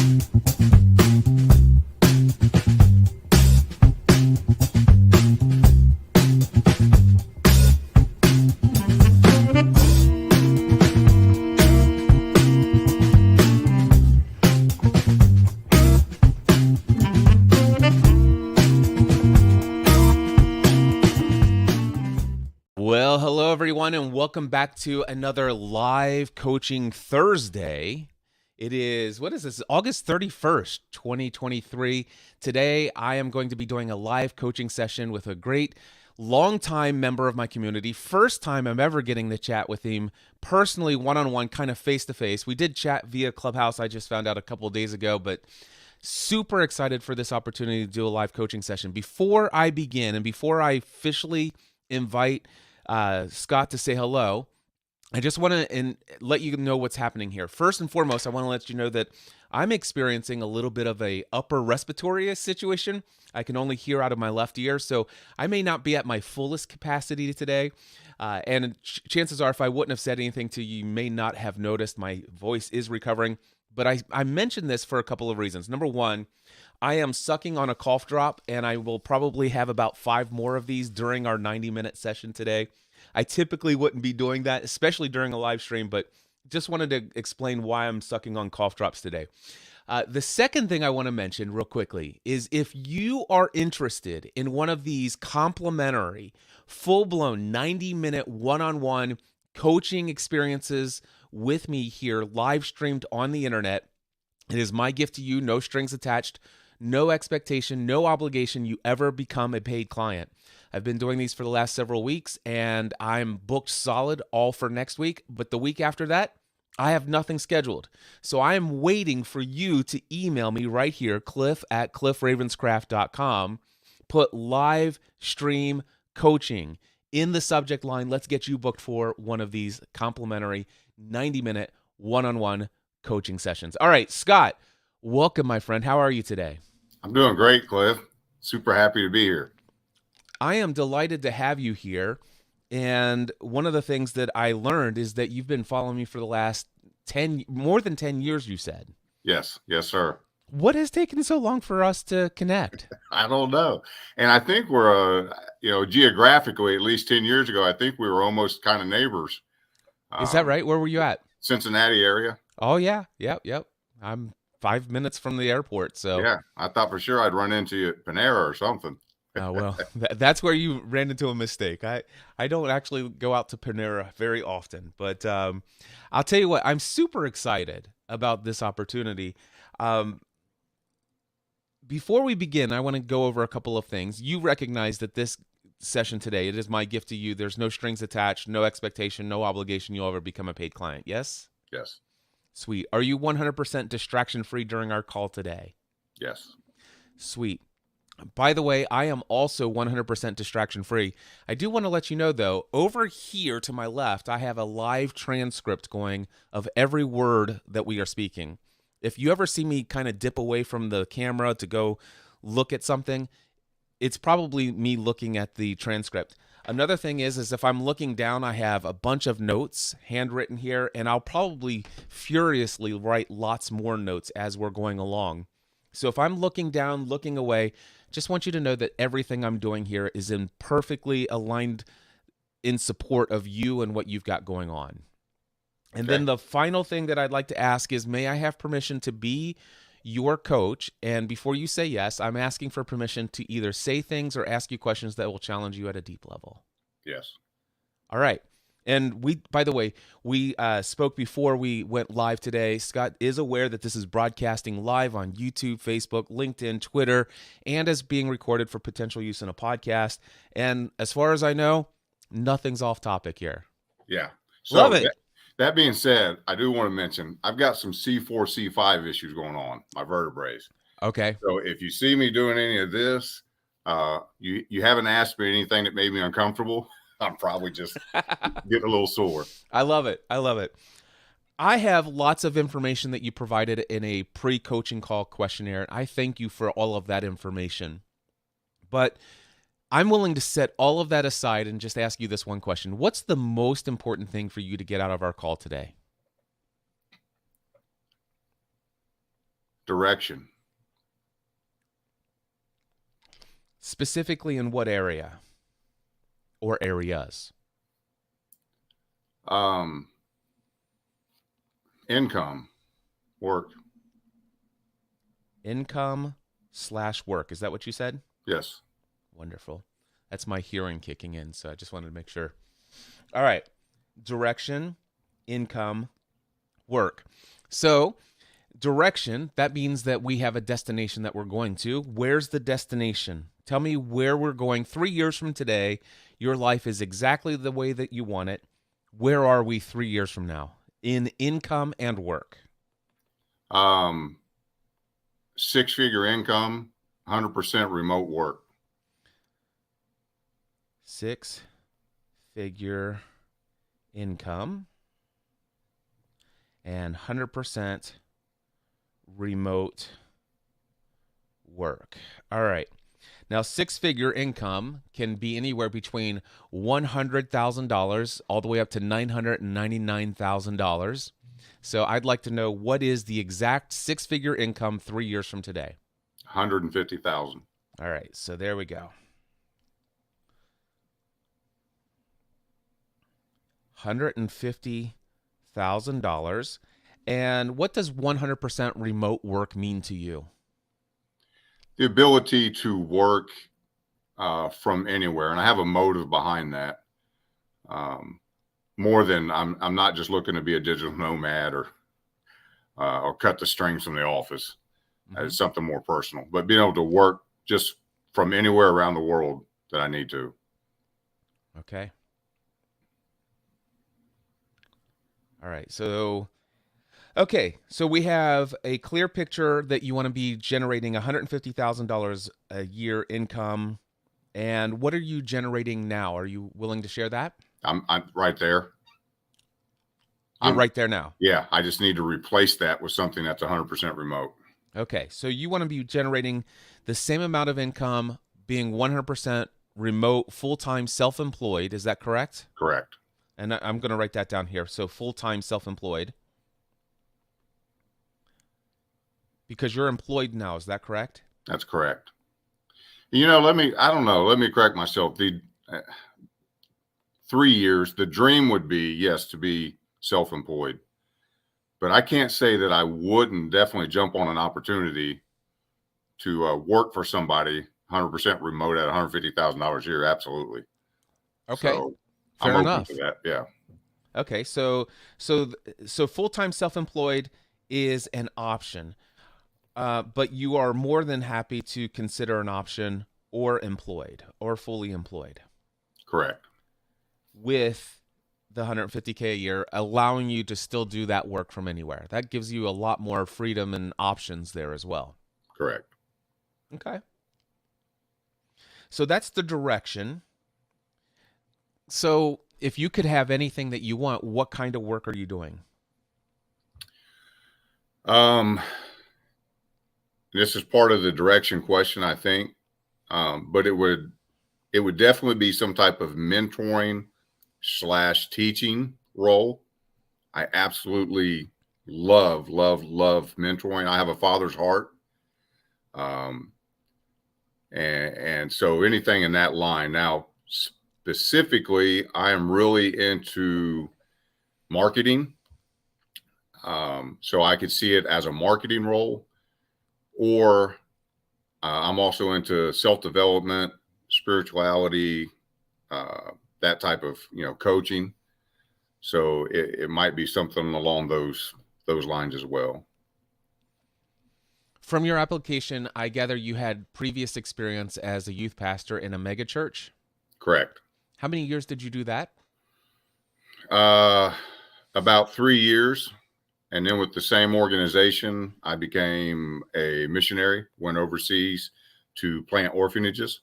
Well, hello everyone, and welcome back to another live coaching Thursday. It is, what is this? August 31st, 2023. Today, I am going to be doing a live coaching session with a great longtime member of my community. First time I'm ever getting to chat with him personally, one-on-one, kind of face-to-face. We did chat via Clubhouse, I just found out a couple of days ago, but super excited for this opportunity to do a live coaching session. Before I begin, and before I officially invite Scott to say hello, I just want to let you know what's happening here. First and foremost, I want to let you know that I'm experiencing a little bit of a upper respiratory situation. I can only hear out of my left ear, so I may not be at my fullest capacity today. And chances are, if I wouldn't have said anything to you, you may not have noticed my voice is recovering. But I mentioned this for a couple of reasons. Number one, I am sucking on a cough drop, and I will probably have about 5 more of these during our 90-minute session today. I typically wouldn't be doing that, especially during a live stream, but just wanted to explain why I'm sucking on cough drops today. The second thing I want to mention real quickly is if you are interested in one of these complimentary, full-blown 90-minute one-on-one coaching experiences with me here, live streamed on the internet, it is my gift to you, no strings attached, no expectation, no obligation you ever become a paid client. I've been doing these for the last several weeks, and I'm booked solid all for next week. But the week after that, I have nothing scheduled. So I am waiting for you to email me right here, cliff@cliffravenscraft.com. Put live stream coaching in the subject line. Let's get you booked for one of these complimentary 90-minute one-on-one coaching sessions. All right, Scott, welcome, my friend. How are you today? I'm doing great, Cliff. Super happy to be here. I am delighted to have you here. And one of the things that I learned is that you've been following me for the last more than 10 years, you said. Yes, sir. What has taken so long for us to connect? I don't know. And I think we're, geographically, at least 10 years ago, I think we were almost kind of neighbors. Is that right? Where were you at? Cincinnati area. Oh, yeah. Yep. I'm 5 minutes from the airport. So yeah, I thought for sure I'd run into you at Panera or something. Well, that's where you ran into a mistake. I don't actually go out to Panera very often, but I'll tell you what, I'm super excited about this opportunity. Before we begin, I want to go over a couple of things. You recognize that this session today, it is my gift to you. There's no strings attached, no expectation, no obligation you'll ever become a paid client. Yes? Yes. Sweet. Are you 100% distraction-free during our call today? Yes. Sweet. By the way, I am also 100% distraction-free. I do want to let you know, though, over here to my left, I have a live transcript going of every word that we are speaking. If you ever see me kind of dip away from the camera to go look at something, it's probably me looking at the transcript. Another thing is if I'm looking down, I have a bunch of notes handwritten here, and I'll probably furiously write lots more notes as we're going along. So if I'm looking down, looking away, just want you to know that everything I'm doing here is in perfectly aligned in support of you and what you've got going on. And then the final thing that I'd like to ask is, may I have permission to be your coach? And before you say yes, I'm asking for permission to either say things or ask you questions that will challenge you at a deep level. Yes. All right. And by the way, we spoke before we went live today. Scott is aware that this is broadcasting live on YouTube, Facebook, LinkedIn, Twitter, and is being recorded for potential use in a podcast. And as far as I know, nothing's off topic here. Yeah. So love it. That being said, I do want to mention I've got some C4, C5 issues going on, my vertebrae. Okay. So if you see me doing any of this, you haven't asked me anything that made me uncomfortable. I'm probably just getting a little sore. I love it. I have lots of information that you provided in a pre-coaching call questionnaire. I thank you for all of that information. But I'm willing to set all of that aside and just ask you this one question. What's the most important thing for you to get out of our call today? Direction. Specifically in what area or areas? Income, work. Income/work. Is that what you said? Yes. Wonderful. That's my hearing kicking in, so I just wanted to make sure. All right. Direction, income, work. So, direction, that means that we have a destination that we're going to. Where's the destination? Tell me where we're going. 3 years from today, your life is exactly the way that you want it. Where are we 3 years from now in income and work? 6-figure income, 100% remote work. 6-figure income and 100% remote work. All right. Now, 6-figure income can be anywhere between $100,000 all the way up to $999,000. So I'd like to know, what is the exact 6-figure income 3 years from today? 150,000. All right. So there we go. $150,000. And what does 100% remote work mean to you? The ability to work from anywhere, and I have a motive behind that. More than I'm not just looking to be a digital nomad or cut the strings from the office. It's something more personal, but being able to work just from anywhere around the world that I need to. Okay. All right. So we have a clear picture that you want to be generating $150,000 a year income. And what are you generating now? Are you willing to share that? I'm right there. You're right there now. Yeah. I just need to replace that with something that's 100% remote. Okay. So you want to be generating the same amount of income, being 100% remote, full-time, self-employed. Is that correct? Correct. And I'm going to write that down here. So full-time, self-employed. Because you're employed now, is that correct? That's correct. Let me correct myself. The 3 years, the dream would be, yes, to be self-employed. But I can't say that I wouldn't definitely jump on an opportunity to work for somebody 100% remote at $150,000 a year. Absolutely. Okay. So Fair I'm enough. open to that. Yeah. Okay. So full-time self-employed is an option. But you are more than happy to consider an option or employed or fully employed. Correct. With the $150K a year, allowing you to still do that work from anywhere. That gives you a lot more freedom and options there as well. Correct. Okay. So that's the direction. So if you could have anything that you want, what kind of work are you doing? This is part of the direction question, I think. But it would definitely be some type of mentoring / teaching role. I absolutely love mentoring. I have a father's heart. And so anything in that line. Now, specifically, I am really into marketing. So I could see it as a marketing role, or I'm also into self-development, spirituality, that type of, coaching. So it might be something along those lines as well. From your application, I gather you had previous experience as a youth pastor in a mega church. Correct. How many years did you do that? About 3 years. And then with the same organization, I became a missionary, went overseas to plant orphanages.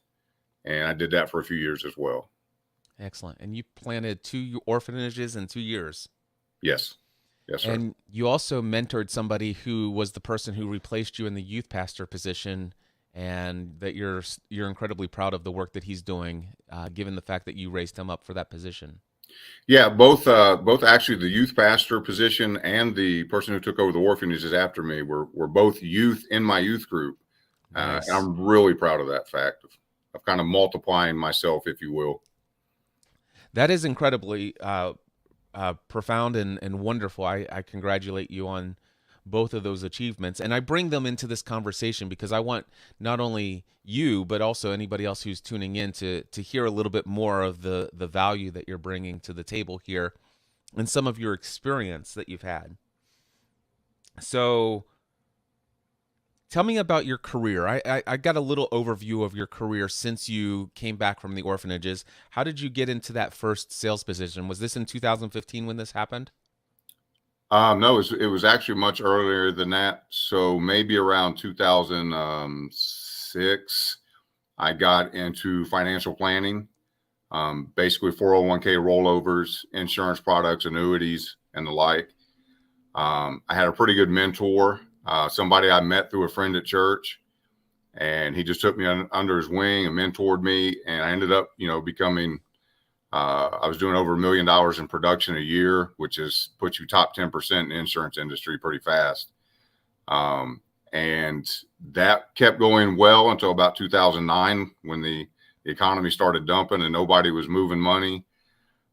And I did that for a few years as well. Excellent. And you planted 2 orphanages in 2 years. Yes. Yes, sir. And you also mentored somebody who was the person who replaced you in the youth pastor position, and that you're incredibly proud of the work that he's doing, given the fact that you raised him up for that position. Yeah, both actually the youth pastor position and the person who took over the orphanages after me were both youth in my youth group. And Nice. I'm really proud of that fact of kind of multiplying myself, if you will. That is incredibly profound and wonderful. I congratulate you on both of those achievements. And I bring them into this conversation because I want not only you, but also anybody else who's tuning in to hear a little bit more of the value that you're bringing to the table here and some of your experience that you've had. So tell me about your career. I got a little overview of your career since you came back from the orphanages. How did you get into that first sales position? Was this in 2015 when this happened? No, it was actually much earlier than that. So maybe around 2006, I got into financial planning, basically 401k rollovers, insurance products, annuities, and the like. I had a pretty good mentor, somebody I met through a friend at church, and he just took me under his wing and mentored me. And I ended up, becoming, I was doing over $1 million in production a year, which is puts you top 10% in the insurance industry pretty fast. And that kept going well until about 2009 when the economy started dumping and nobody was moving money.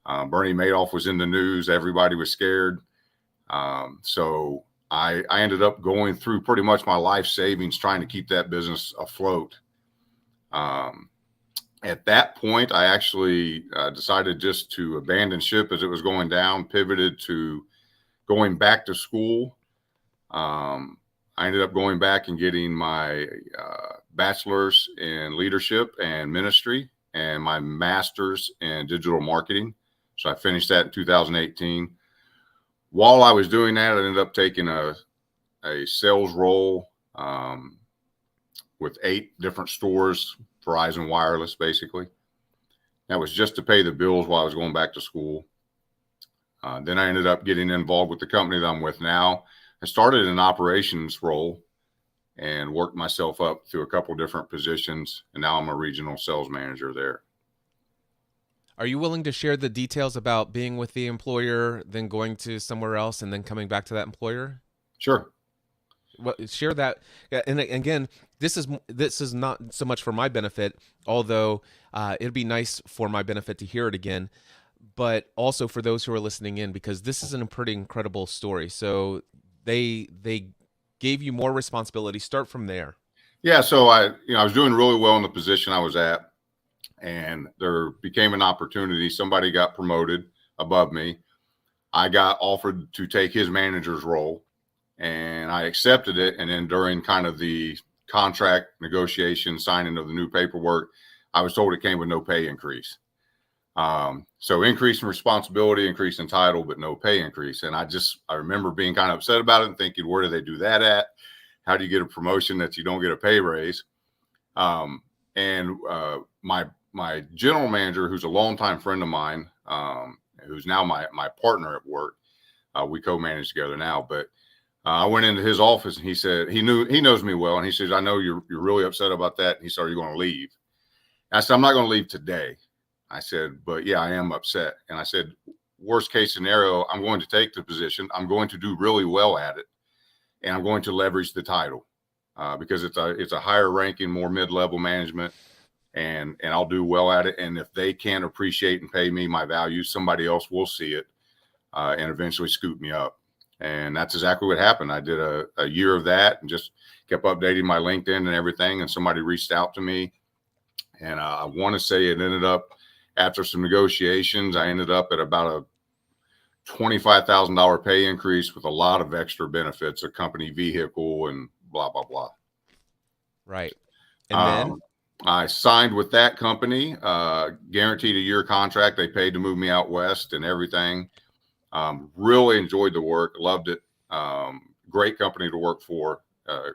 Bernie Madoff was in the news. Everybody was scared. So I ended up going through pretty much my life savings trying to keep that business afloat. At that point, I actually decided just to abandon ship as it was going down, pivoted to going back to school. I ended up going back and getting my bachelor's in leadership and ministry and my master's in digital marketing. So I finished that in 2018. While I was doing that, I ended up taking a sales role with 8 different stores, Verizon Wireless, basically. That was just to pay the bills while I was going back to school. Then I ended up getting involved with the company that I'm with now. I started in an operations role and worked myself up through a couple different positions, and now I'm a regional sales manager there. Are you willing to share the details about being with the employer, then going to somewhere else, and then coming back to that employer? Sure. Well, share that. And again, this is not so much for my benefit, although it'd be nice for my benefit to hear it again, but also for those who are listening in, because this is a pretty incredible story. So they gave you more responsibility. Start from there. Yeah. So I was doing really well in the position I was at, and there became an opportunity. Somebody got promoted above me. I got offered to take his manager's role, and I accepted it. And then during kind of the contract negotiation, signing of the new paperwork, I was told it came with no pay increase. So increase in responsibility, increase in title, but no pay increase. And I remember being kind of upset about it and thinking, where do they do that at? How do you get a promotion that you don't get a pay raise? And my general manager, who's a longtime friend of mine, who's now my partner at work, we co-manage together now, but I went into his office and he said, he knows me well. And he says, I know you're really upset about that. And he said, are you going to leave? And I said, I'm not going to leave today. I said, but yeah, I am upset. And I said, worst case scenario, I'm going to take the position. I'm going to do really well at it. And I'm going to leverage the title because it's a higher ranking, more mid-level management. And I'll do well at it. And if they can't appreciate and pay me my value, somebody else will see it and eventually scoop me up. And that's exactly what happened. I did a year of that and just kept updating my LinkedIn and everything. And somebody reached out to me. And I want to say it ended up, after some negotiations, I ended up at about a $25,000 pay increase with a lot of extra benefits, a company vehicle and blah, blah, blah. Right. And then I signed with that company, guaranteed a year contract. They paid to move me out west and everything. Really enjoyed the work. Loved it. Great company to work for.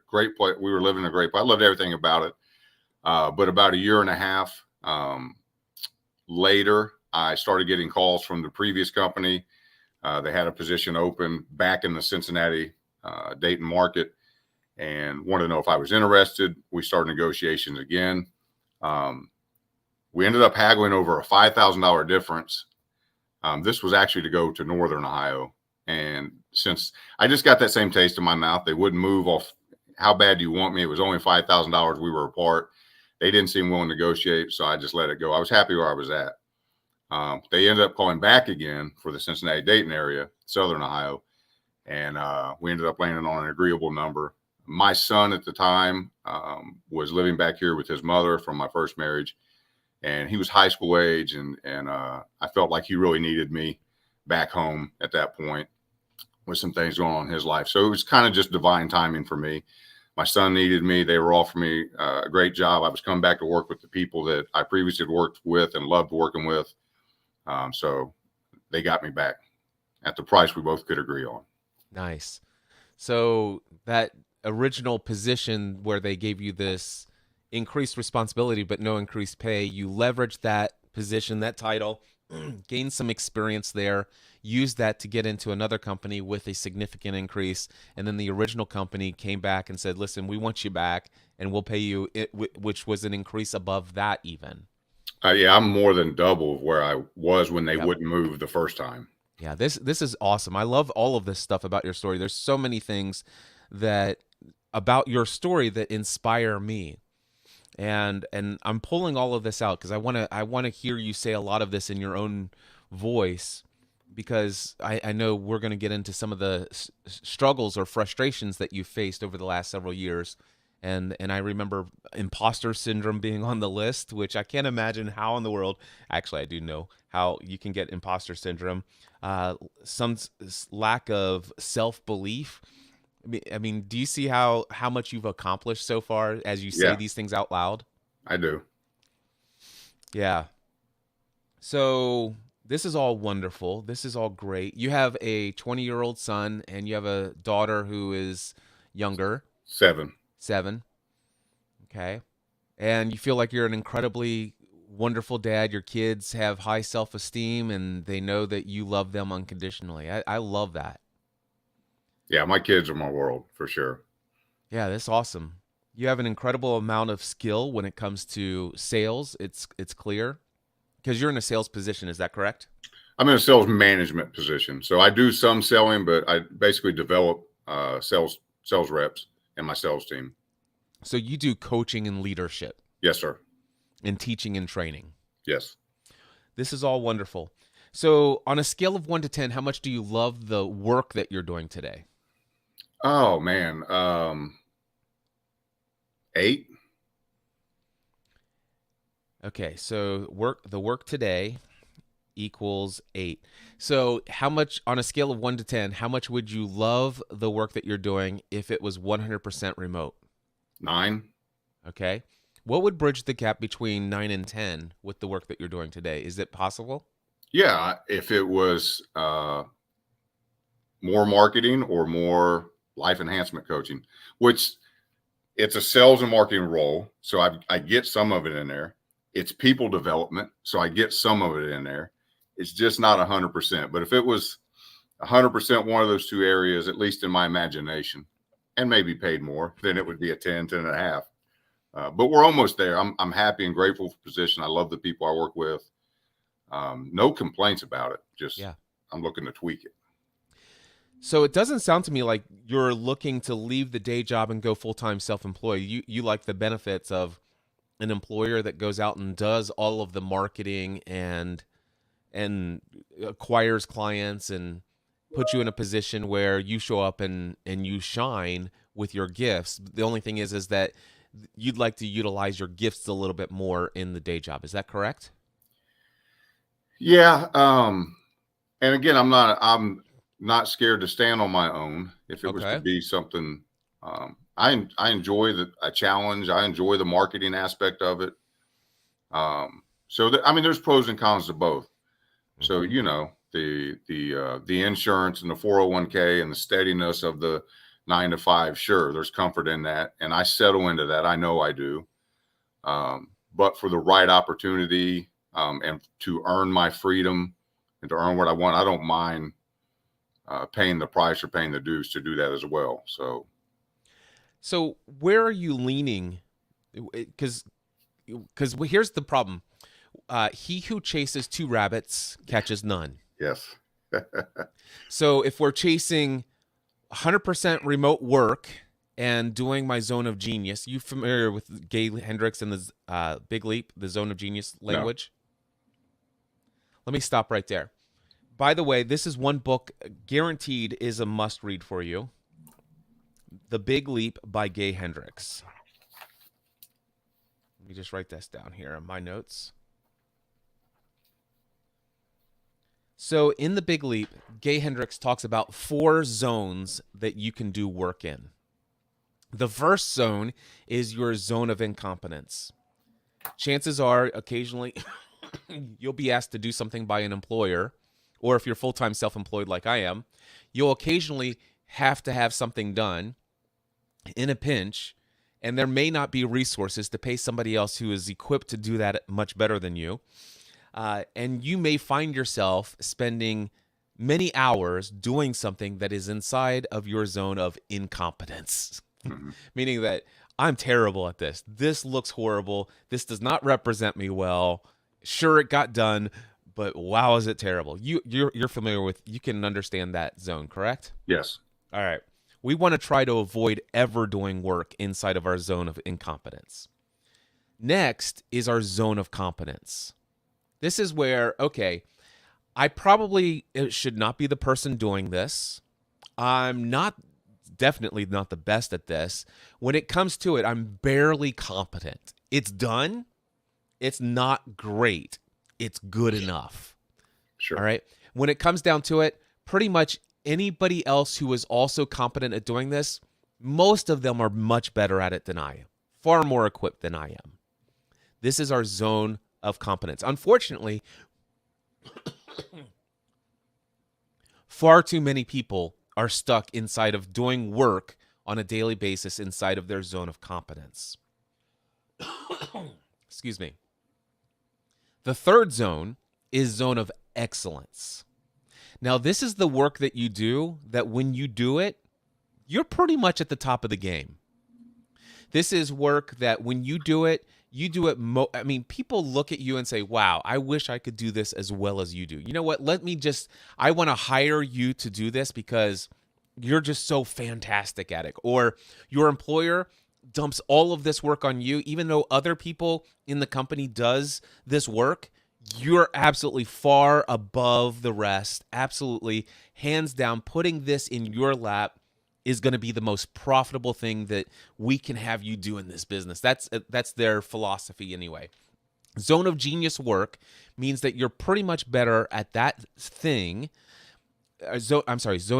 Great place. We were living in a great place. I loved everything about it. But about a year and a half later, I started getting calls from the previous company. They had a position open back in the Cincinnati, Dayton market and wanted to know if I was interested. We started negotiations again. We ended up haggling over a $5,000 difference. This was actually to go to Northern Ohio. And since I just got that same taste in my mouth, they wouldn't move off. How bad do you want me? It was only $5,000. We were apart. They didn't seem willing to negotiate, so I just let it go. I was happy where I was at. They ended up calling back again for the Cincinnati-Dayton area, Southern Ohio, and we ended up landing on an agreeable number. My son at the time was living back here with his mother from my first marriage, and he was high school age, and I felt like he really needed me back home at that point with some things going on in his life. So it was kind of just divine timing for me. My son needed me. They were offering me a great job. I was coming back to work with the people that I previously had worked with and loved working with. So they got me back at the price we both could agree on. Nice. So that original position where they gave you this increased responsibility but no increased pay, you leveraged that position, that title, gained some experience there, used that to get into another company with a significant increase, and then the original company came back and said, listen, we want you back and we'll pay you it, which was an increase above that even. Yeah, I'm more than double of where I was when they Yep. wouldn't move the first time. Yeah, this is awesome. I love all of this stuff about your story. There's so many things that about your story that inspire me. And I'm pulling all of this out because I want to hear you say a lot of this in your own voice, because I know we're going to get into some of the struggles or frustrations that you faced over the last several years. And I remember imposter syndrome being on the list, which I can't imagine how in the world. Actually, I do know how you can get imposter syndrome. Some lack of self-belief. I mean, do you see how much you've accomplished so far as you say Yeah, these things out loud? I do. Yeah. So this is all wonderful. This is all great. You have a 20-year-old son and you have a daughter who is younger, 7. 7. Okay. And you feel like you're an incredibly wonderful dad. Your kids have high self-esteem and they know that you love them unconditionally. I love that. Yeah, my kids are my world for sure. Yeah, that's awesome. You have an incredible amount of skill when it comes to sales. It's clear because you're in a sales position. Is that correct? I'm in a sales management position, so I do some selling, but I basically develop sales reps and my sales team. So you do coaching and leadership Yes, sir. and teaching and training. Yes. This is all wonderful. So on a scale of 1 to 10, how much do you love the work that you're doing today? Oh man, 8. Okay, so the work today equals 8. So how much on a scale of 1 to 10, how much would you love the work that you're doing if it was 100% remote? 9. Okay. What would bridge the gap between 9 and 10 with the work that you're doing today? Is it possible? Yeah, if it was more marketing or more life enhancement coaching, which it's a sales and marketing role, so I get some of it in there. It's people development, so I get some of it in there. It's just not 100%. But if it was 100% one of those two areas, at least in my imagination, and maybe paid more, then it would be a 10, 10 and a half. But we're almost there. I'm happy and grateful for the position. I love the people I work with. No complaints about it. Just Yeah. I'm looking to tweak it. So it doesn't sound to me like you're looking to leave the day job and go full-time self-employed. You like the benefits of an employer that goes out and does all of the marketing and acquires clients and puts you in a position where you show up and you shine with your gifts. The only thing is that you'd like to utilize your gifts a little bit more in the day job. Is that correct? Yeah. And again, I'm not scared to stand on my own. If it was to Okay. be something, I enjoy a challenge. I enjoy the marketing aspect of it. I mean, there's pros and cons to both. So, Mhm. the insurance and the 401k and the steadiness of the 9 to 5, sure, there's comfort in that. And I settle into that. I know I do. But for the right opportunity, and to earn my freedom and to earn what I want, I don't mind paying the price or paying the dues to do that as well. So where are you leaning? Because here's the problem. He who chases two rabbits catches none. Yes. So if we're chasing 100% remote work and doing my zone of genius, you familiar with Gay Hendricks and the Big Leap, the zone of genius No. language? Let me stop right there. By the way, this is one book guaranteed is a must read for you. The Big Leap by Gay Hendricks. Let me just write this down here in my notes. So in The Big Leap, Gay Hendricks talks about 4 zones that you can do work in. The first zone is your zone of incompetence. Chances are occasionally you'll be asked to do something by an employer, or if you're full-time self-employed like I am, you'll occasionally have to have something done in a pinch, and there may not be resources to pay somebody else who is equipped to do that much better than you. And you may find yourself spending many hours doing something that is inside of your zone of incompetence, meaning that I'm terrible at this. This looks horrible. This does not represent me well. Sure, it got done, but wow, is it terrible. You're familiar with, you can understand that zone, correct? Yes. All right. We want to try to avoid ever doing work inside of our zone of incompetence. Next is our zone of competence. This is where, okay, I probably should not be the person doing this. I'm definitely not the best at this. When it comes to it, I'm barely competent. It's done. It's not great. It's good enough. Sure. All right. When it comes down to it, pretty much anybody else who is also competent at doing this, most of them are much better at it than I am, far more equipped than I am. This is our zone of competence. Unfortunately, far too many people are stuck inside of doing work on a daily basis inside of their zone of competence. Excuse me. The third zone is zone of excellence. Now, this is the work that you do that when you do it, you're pretty much at the top of the game. This is work that when you do it, I mean, people look at you and say, wow, I wish I could do this as well as you do. You know what? I want to hire you to do this because you're just so fantastic at it. Or your employer dumps all of this work on you, even though other people in the company does this work. You're absolutely far above the rest. Absolutely, hands down, putting this in your lap is going to be the most profitable thing that we can have you do in this business. That's their philosophy anyway. Zone of genius work means that you're pretty much better at that thing. Zone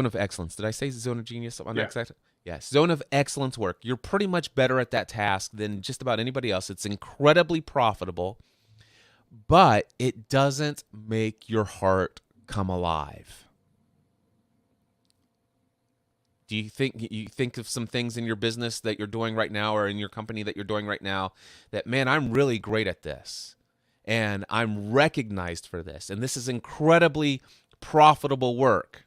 of excellence. Did I say zone of genius on that? Yes, zone of excellence work. You're pretty much better at that task than just about anybody else. It's incredibly profitable, but it doesn't make your heart come alive. Do you think of some things in your business that you're doing right now or in your company that you're doing right now that, man, I'm really great at this and I'm recognized for this and this is incredibly profitable work.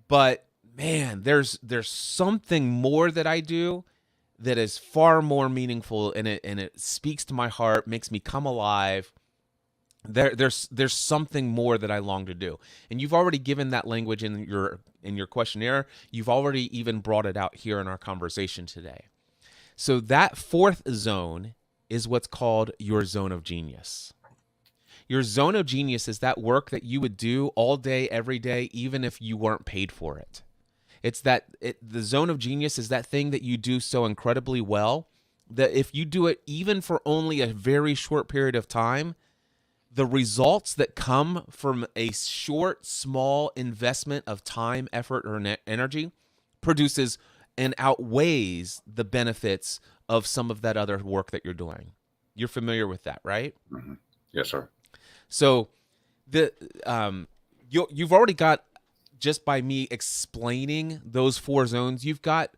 But man, there's something more that I do that is far more meaningful and it speaks to my heart, makes me come alive. There's something more that I long to do. And you've already given that language in your questionnaire. You've already even brought it out here in our conversation today. So that fourth zone is what's called your zone of genius. Your zone of genius is that work that you would do all day, every day, even if you weren't paid for it. The zone of genius is that thing that you do so incredibly well that if you do it even for only a very short period of time, the results that come from a short, small investment of time, effort, or energy produces and outweighs the benefits of some of that other work that you're doing. You're familiar with that, right? Mm-hmm. Yes, sir. So you've already got, just by me explaining those 4 zones, you've got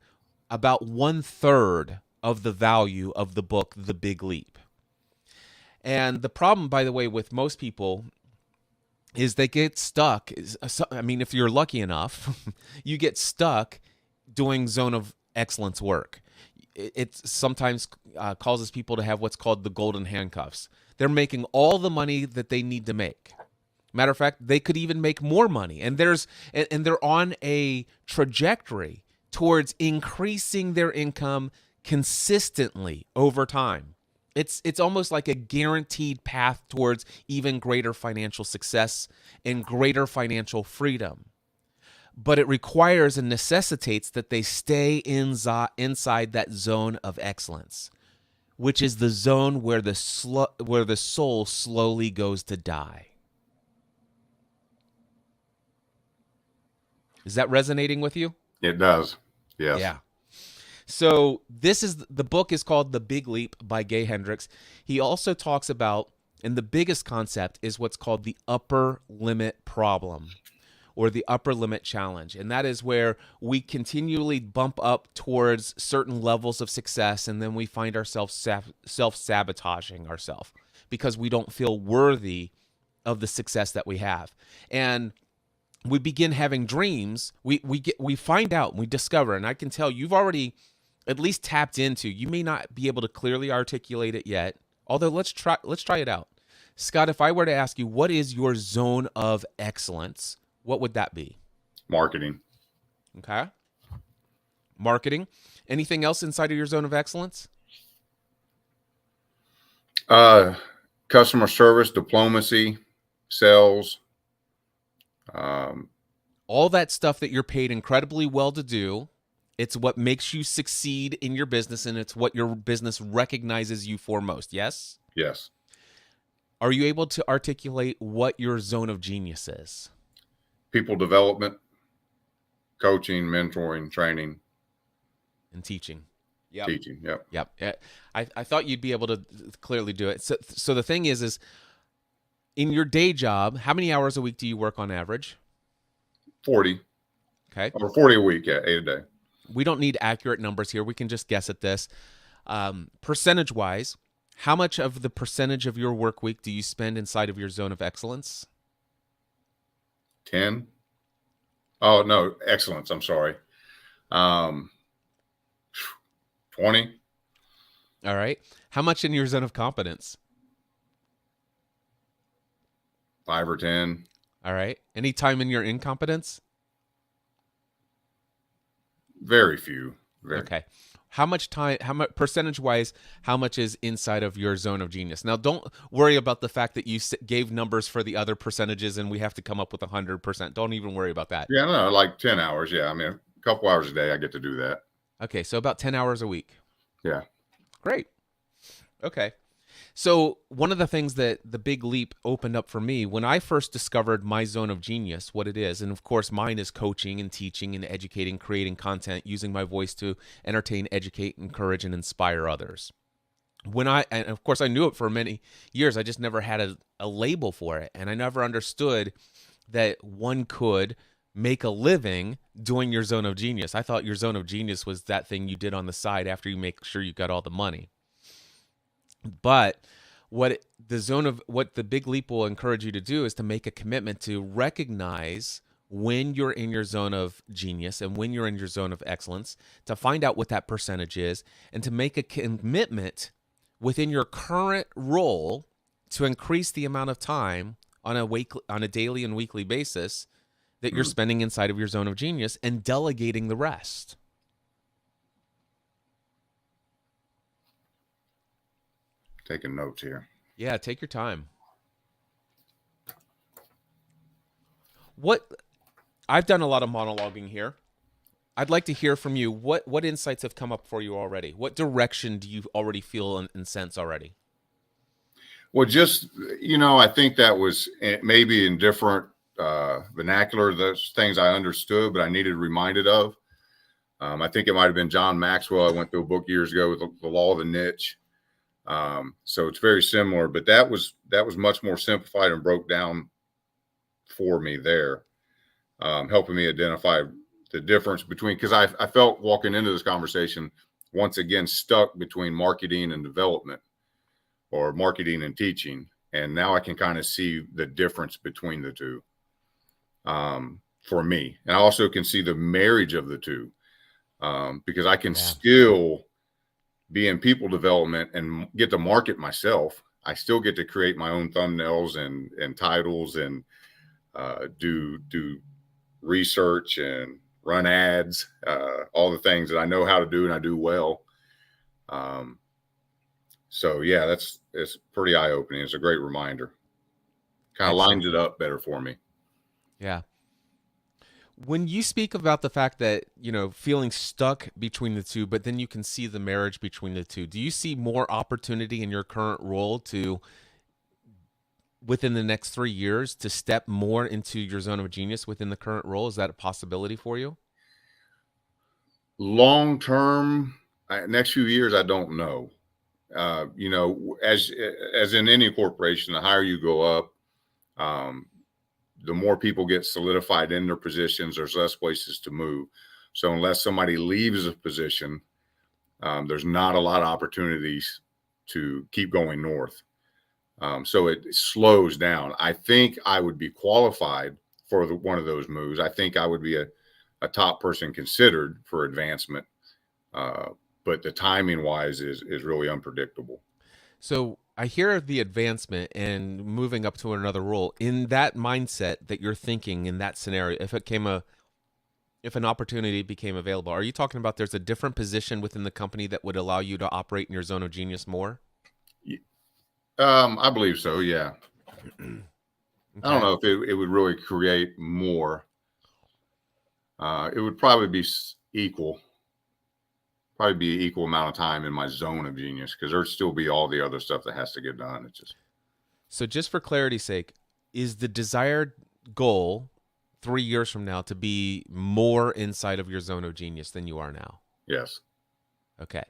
about 1/3 of the value of the book, The Big Leap. And the problem, by the way, with most people is they get stuck. I mean, if you're lucky enough, you get stuck doing zone of excellence work. It sometimes causes people to have what's called the golden handcuffs. They're making all the money that they need to make. Matter of fact, they could even make more money. And they're on a trajectory towards increasing their income consistently over time. It's almost like a guaranteed path towards even greater financial success and greater financial freedom. But it requires and necessitates that they stay inside that zone of excellence, which is the zone where the soul slowly goes to die. Is that resonating with you? It does. Yes. Yeah. So the book is called The Big Leap by Gay Hendricks. He also talks about, and the biggest concept is what's called the upper limit problem, or the upper limit challenge. And that is where we continually bump up towards certain levels of success, and then we find ourselves self-sabotaging ourselves because we don't feel worthy of the success that we have. And we begin having dreams. We find out, and we discover, and I can tell you've already at least tapped into. You may not be able to clearly articulate it yet. Although let's try it out. Scott, if I were to ask you, what is your zone of excellence? What would that be? Marketing. Okay. Marketing. Anything else inside of your zone of excellence? Customer service, diplomacy, sales. All that stuff that you're paid incredibly well to do. It's what makes you succeed in your business, and it's what your business recognizes you for most. Yes? Yes. Are you able to articulate what your zone of genius is? People development, coaching, mentoring, training, and teaching. Yep. Teaching. Yep. Yep. I thought you'd be able to clearly do it. So the thing is in your day job, how many hours a week do you work on average? 40. Okay. Or 40 a week. Yeah. 8 a day. We don't need accurate numbers here. We can just guess at this. Percentage wise, how much of the percentage of your work week do you spend inside of your zone of excellence? 10. Oh, no. Excellence. I'm sorry. 20. All right. How much in your zone of competence? 5 or 10. All right. Any time in your incompetence? Very few. Okay. How much percentage wise, how much is inside of your zone of genius? Now, don't worry about the fact that you gave numbers for the other percentages and we have to come up with 100%. Don't even worry about that. Yeah, no, like 10 hours. Yeah. I mean, a couple hours a day, I get to do that. Okay. So about 10 hours a week. Yeah. Great. Okay. So one of the things that the Big Leap opened up for me when I first discovered my zone of genius, what it is, and of course mine is coaching and teaching and educating, creating content, using my voice to entertain, educate, encourage, and inspire others. And of course I knew it for many years, I just never had a label for it. And I never understood that one could make a living doing your zone of genius. I thought your zone of genius was that thing you did on the side after you make sure you got all the money. But what the Big Leap will encourage you to do is to make a commitment to recognize when you're in your zone of genius and when you're in your zone of excellence, to find out what that percentage is, and to make a commitment within your current role to increase the amount of time on a daily and weekly basis that you're spending inside of your zone of genius, and delegating the rest. Taking notes here. Yeah, take your time. I've done a lot of monologuing here. I'd like to hear from you. What insights have come up for you already? What direction do you already feel and sense already? Well, just, I think that was maybe in different vernacular, those things I understood, but I needed reminded of. I think it might have been John Maxwell. I went through a book years ago with the law of the niche. So it's very similar, but that was much more simplified and broke down for me there, helping me identify the difference between, because I felt walking into this conversation once again stuck between marketing and development, or marketing and teaching. And now I can kind of see the difference between the two, for me. And I also can see the marriage of the two, because I can still be in people development and get to market myself. I still get to create my own thumbnails and titles and do research and run ads, all the things that I know how to do and I do well. So yeah, it's pretty eye opening. It's a great reminder. Kind of lines it up better for me. Yeah. When you speak about the fact that, feeling stuck between the two, but then you can see the marriage between the two, do you see more opportunity in your current role to, within the next 3 years, to step more into your zone of genius within the current role? Is that a possibility for you? Long term, next few years, I don't know. As in any corporation, the higher you go up, the more people get solidified in their positions. There's less places to move. So unless somebody leaves a position, there's not a lot of opportunities to keep going north. So it slows down. I think I would be qualified for one of those moves. I think I would be a top person considered for advancement. But the timing wise is really unpredictable. So I hear the advancement and moving up to another role. In that mindset that you're thinking in that scenario, if an opportunity became available, are you talking about there's a different position within the company that would allow you to operate in your zone of genius more? I believe so. Yeah. Okay. I don't know if it would really create more. It would probably be equal. Probably be equal amount of time in my zone of genius, because there'd still be all the other stuff that has to get done. It's just. So just for clarity's sake, is the desired goal 3 years from now to be more inside of your zone of genius than you are now? Yes. Okay.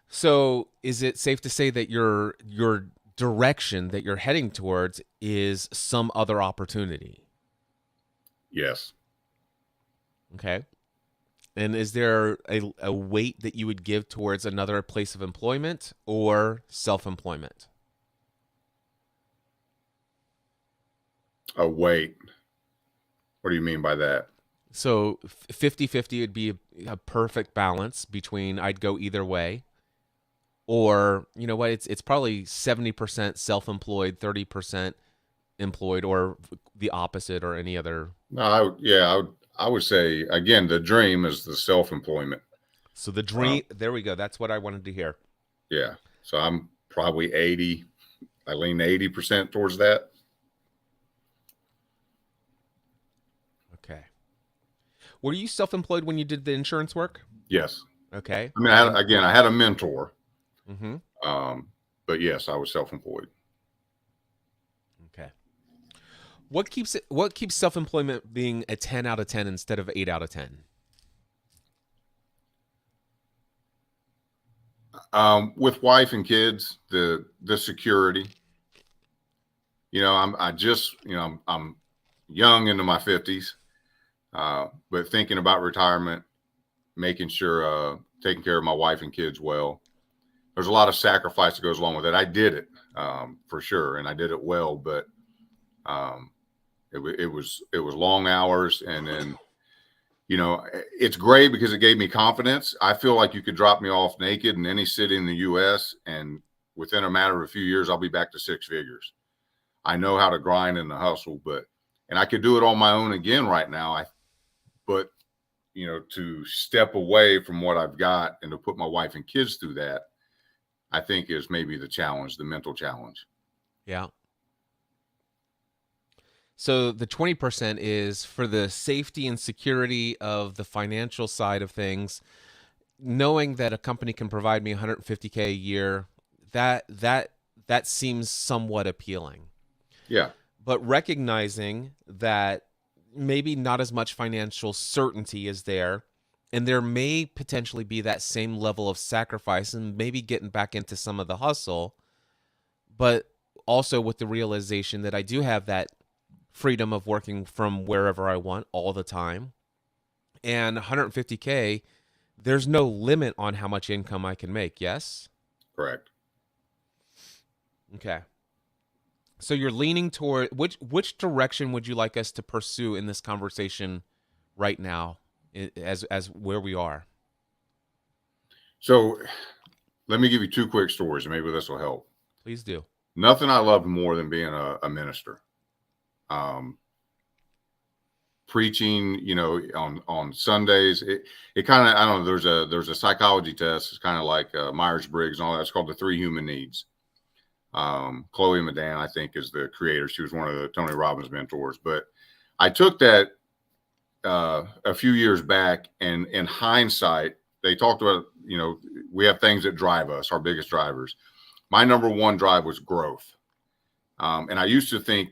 So is it safe to say that your direction that you're heading towards is some other opportunity? Yes. Okay. And is there a weight that you would give towards another place of employment or self-employment? A weight. What do you mean by that? So 50-50 would be a perfect balance between I'd go either way. Or, you know what, it's probably 70% self-employed, 30% employed, or the opposite, or any other. No, I would say, again, the dream is the self-employment. So the dream, there we go. That's what I wanted to hear. Yeah. So I'm probably 80. I lean 80% towards that. Okay. Were you self-employed when you did the insurance work? Yes. Okay. I mean, I had a mentor. Mm-hmm. But yes, I was self-employed. Okay. What keeps self-employment being a 10 out of 10 instead of 8 out of 10? With wife and kids, the security. I'm young, into my 50s, but thinking about retirement, making sure taking care of my wife and kids well. There's a lot of sacrifice that goes along with it. I did it for sure, and I did it well, but it was long hours, and then it's great because it gave me confidence. I feel like you could drop me off naked in any city in the U.S., and within a matter of a few years, I'll be back to six figures. I know how to grind and the hustle, and I could do it on my own again right now. But to step away from what I've got and to put my wife and kids through that, I think is maybe the challenge, the mental challenge. Yeah. So the 20% is for the safety and security of the financial side of things, knowing that a company can provide me $150K a year. That seems somewhat appealing. Yeah. But recognizing that maybe not as much financial certainty is there, and there may potentially be that same level of sacrifice and maybe getting back into some of the hustle, but also with the realization that I do have that freedom of working from wherever I want all the time. And 150K, there's no limit on how much income I can make, yes? Correct. Okay. So you're leaning toward which direction would you like us to pursue in this conversation right now, as where we are? So let me give you two quick stories, and maybe this will help. Please do. Nothing I loved more than being a minister. Preaching, on Sundays. It kind of, I don't know, there's a psychology test. It's kind of like Myers-Briggs and all that. It's called the 3 human needs. Chloe Madan, I think, is the creator. She was one of the Tony Robbins mentors. But I took that a few years back, and in hindsight, they talked about, we have things that drive us, our biggest drivers. My number one drive was growth. And I used to think,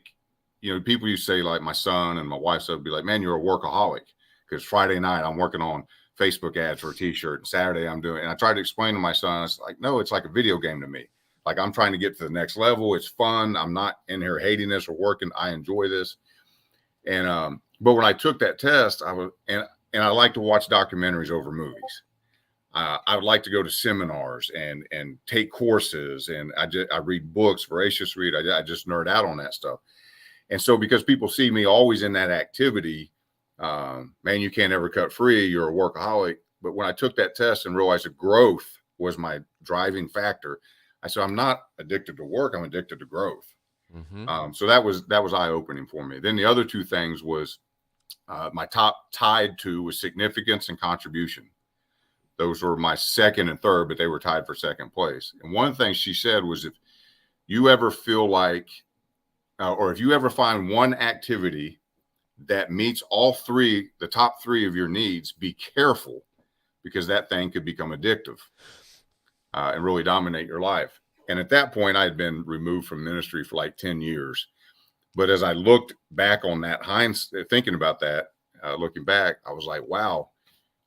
people used to say, like my son and my wife would be like, man, you're a workaholic, because Friday night I'm working on Facebook ads for a t-shirt, and Saturday I'm doing, and I tried to explain to my son, I was like, no, it's like a video game to me. Like, I'm trying to get to the next level. It's fun. I'm not in here hating this or working. I enjoy this. And, but when I took that test, and I like to watch documentaries over movies. I would like to go to seminars and take courses, and I read books, voracious read. I just nerd out on that stuff. And so, because people see me always in that activity, man, you can't ever cut free. You're a workaholic. But when I took that test and realized that growth was my driving factor, I said, I'm not addicted to work. I'm addicted to growth. Mm-hmm. So that was eye-opening for me. Then the other 2 things was my top tied to was significance and contribution. Those were my second and third, but they were tied for second place. And one of the things she said was, if you ever feel like, or if you ever find one activity that meets all 3, the top 3 of your needs, be careful, because that thing could become addictive and really dominate your life. And at that point, I had been removed from ministry for like 10 years. But as I looked back on that, thinking about that, looking back, I was like, wow.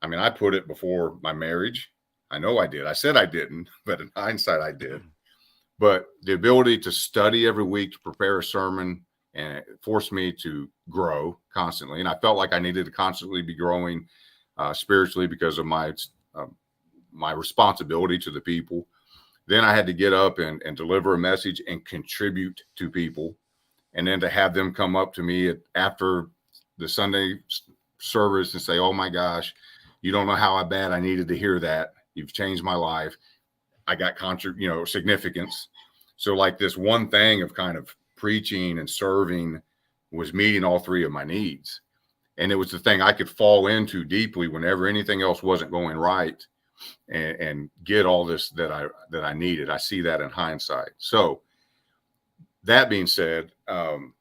I mean, I put it before my marriage. I know I did. I said I didn't, but in hindsight, I did. But the ability to study every week, to prepare a sermon, and it forced me to grow constantly. And I felt like I needed to constantly be growing spiritually, because of my responsibility to the people. Then I had to get up and deliver a message and contribute to people. And then to have them come up to me after the Sunday service and say, oh my gosh, you don't know how bad I needed to hear that. You've changed my life. I got significance. So like this one thing of kind of preaching and serving was meeting all 3 of my needs. And it was the thing I could fall into deeply whenever anything else wasn't going right, and get all this that I needed. I see that in hindsight. So that being said, and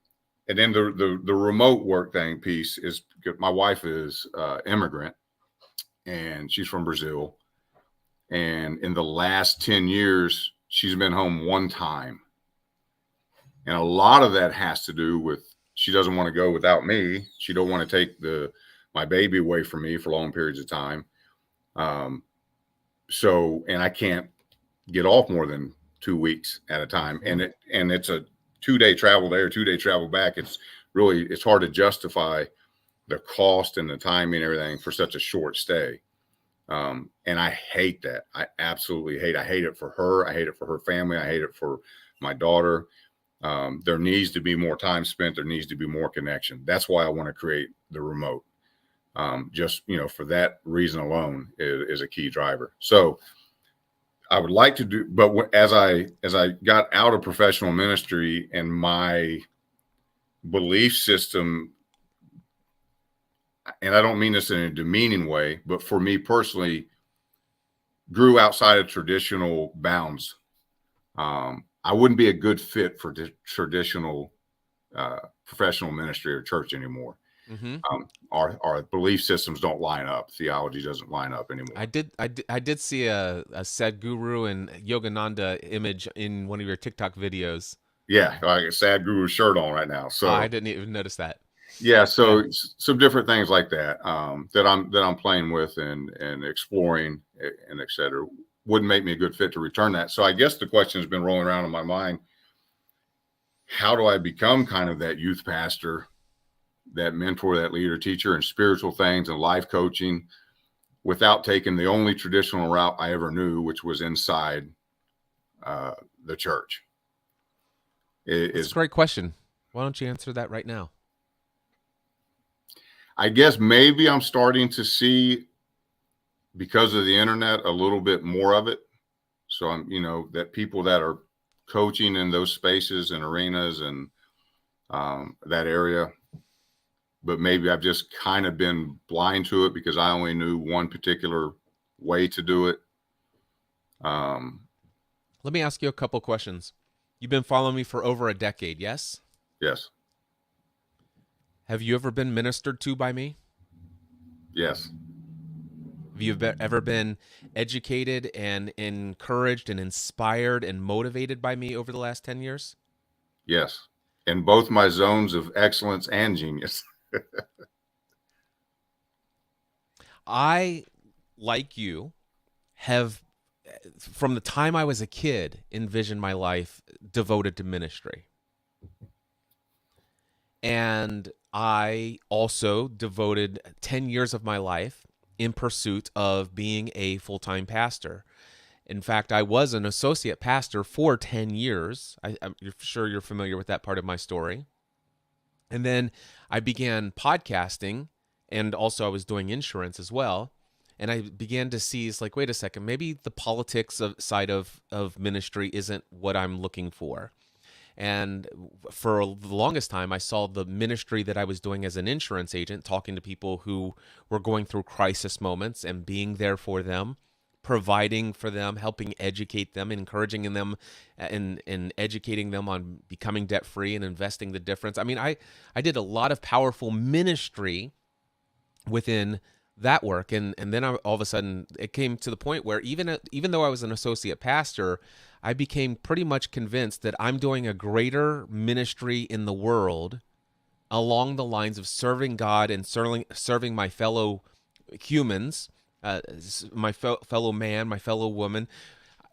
then the remote work thing piece is, my wife is immigrant, and she's from Brazil. And in the last 10 years, she's been home 1 time. And a lot of that has to do with, she doesn't want to go without me. She don't want to take my baby away from me for long periods of time. So, and I can't get off more than 2 weeks at a time. And it's a 2-day travel there, 2-day travel back. It's hard to justify the cost and the timing and everything for such a short stay. And I hate that. I absolutely hate. I hate it for her. I hate it for her family. I hate it for my daughter. There needs to be more time spent. There needs to be more connection. That's why I want to create the remote. Just, for that reason alone is a key driver. So I would like to do, but as I got out of professional ministry, and my belief system, and I don't mean this in a demeaning way, but for me personally, grew outside of traditional bounds. I wouldn't be a good fit for traditional professional ministry or church anymore. Mm-hmm. Our belief systems don't line up. Theology doesn't line up anymore. I did see a Sadhguru and Yogananda image in one of your TikTok videos. Yeah, like a Sadhguru shirt on right now. So I didn't even notice that. Yeah, so some different things like that that I'm playing with and exploring and et cetera. Wouldn't make me a good fit to return that. So I guess the question has been rolling around in my mind: how do I become kind of that youth pastor, that mentor, that leader, teacher, and spiritual things and life coaching, without taking the only traditional route I ever knew, which was inside the church? It's a great question. Why don't you answer that right now? I guess maybe I'm starting to see, because of the internet, a little bit more of it. So I'm, that people that are coaching in those spaces and arenas and that area. But maybe I've just kind of been blind to it because I only knew one particular way to do it. Let me ask you a couple questions. You've been following me for over a decade, yes? Yes. Have you ever been ministered to by me? Yes. Have you ever been educated and encouraged and inspired and motivated by me over the last 10 years? Yes. In both my zones of excellence and genius. I, like you, have, from the time I was a kid, envisioned my life devoted to ministry. And I also devoted 10 years of my life in pursuit of being a full-time pastor. In fact, I was an associate pastor for 10 years. I'm sure you're familiar with that part of my story. And then I began podcasting, and also I was doing insurance as well. And I began to see, it's like, wait a second, maybe the politics side of ministry isn't what I'm looking for. And for the longest time, I saw the ministry that I was doing as an insurance agent, talking to people who were going through crisis moments and being there for them, providing for them, helping educate them, encouraging them, and educating them on becoming debt free and investing the difference. I mean, I did a lot of powerful ministry within that work, and then all of a sudden it came to the point where even though I was an associate pastor, I became pretty much convinced that I'm doing a greater ministry in the world along the lines of serving God and serving my fellow humans, my fellow man, my fellow woman.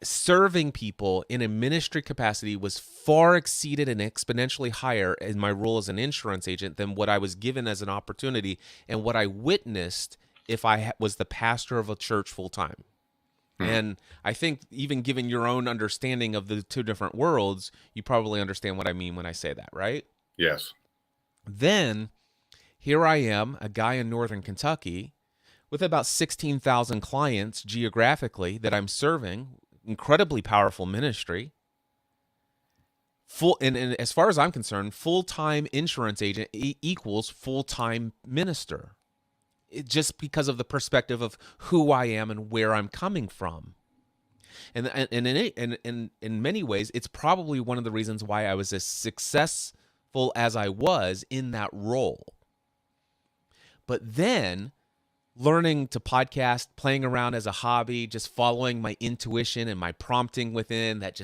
Serving people in a ministry capacity was far exceeded and exponentially higher in my role as an insurance agent than what I was given as an opportunity and what I witnessed if I was the pastor of a church full time. And I think even given your own understanding of the two different worlds, you probably understand what I mean when I say that, right? Yes. Then here I am, a guy in Northern Kentucky with about 16,000 clients geographically that I'm serving, incredibly powerful ministry. And as far as I'm concerned, full-time insurance agent equals full-time minister. Just because of the perspective of who I am and where I'm coming from. And in many ways, it's probably one of the reasons why I was as successful as I was in that role. But then learning to podcast, playing around as a hobby, just following my intuition and my prompting within that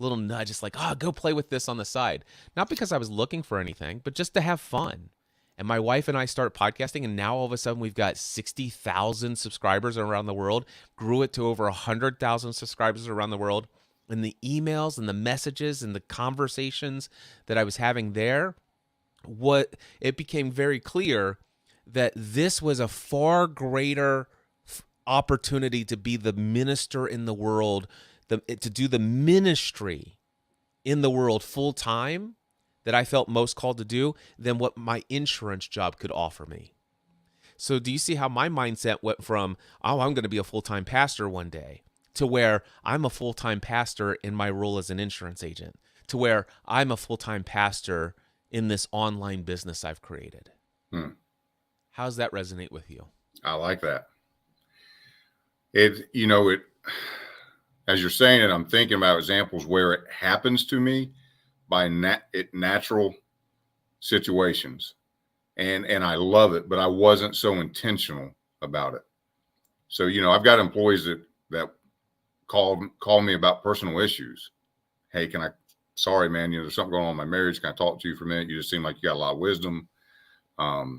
little nudge, just like, go play with this on the side. Not because I was looking for anything, but just to have fun. And my wife and I start podcasting, and now all of a sudden we've got 60,000 subscribers around the world, grew it to over 100,000 subscribers around the world. And the emails and the messages and the conversations that I was having there, it became very clear that this was a far greater opportunity to be the minister in the world, to do the ministry in the world full time that I felt most called to do than what my insurance job could offer me. So do you see how my mindset went from, I'm going to be a full-time pastor one day, to where I'm a full-time pastor in my role as an insurance agent, to where I'm a full-time pastor in this online business I've created? How does that resonate with you? I like that. As you're saying it, I'm thinking about examples where it happens to me by natural situations, and I love it, but I wasn't so intentional about it. So I've got employees that call me about personal issues. Hey, sorry man, there's something going on in my marriage, can I talk to you for a minute? You just seem like you got a lot of wisdom. I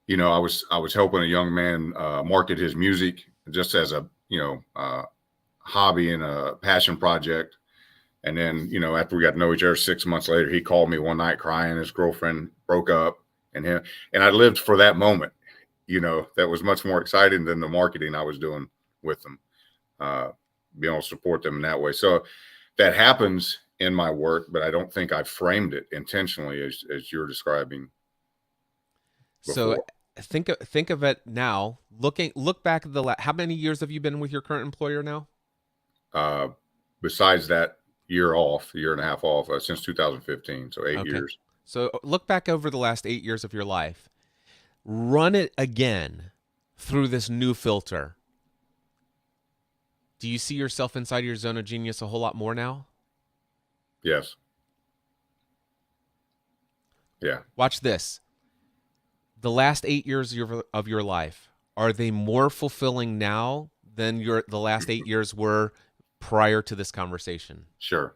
was helping a young man market his music just as a hobby and a passion project. And then, after we got to know each other 6 months later, he called me one night crying. His girlfriend broke up, and I lived for that moment. That was much more exciting than the marketing I was doing with them, being able to support them in that way. So that happens in my work, but I don't think I framed it intentionally as you're describing before. So think of it now. Look back at how many years have you been with your current employer now? Besides that year and a half off, since 2015, so 8 years. So look back over the last 8 years of your life. Run it again through this new filter. Do you see yourself inside your zone of genius a whole lot more now? Yes. Yeah. Watch this. The last 8 years of your life, are they more fulfilling now than the last 8 years were prior to this conversation? Sure.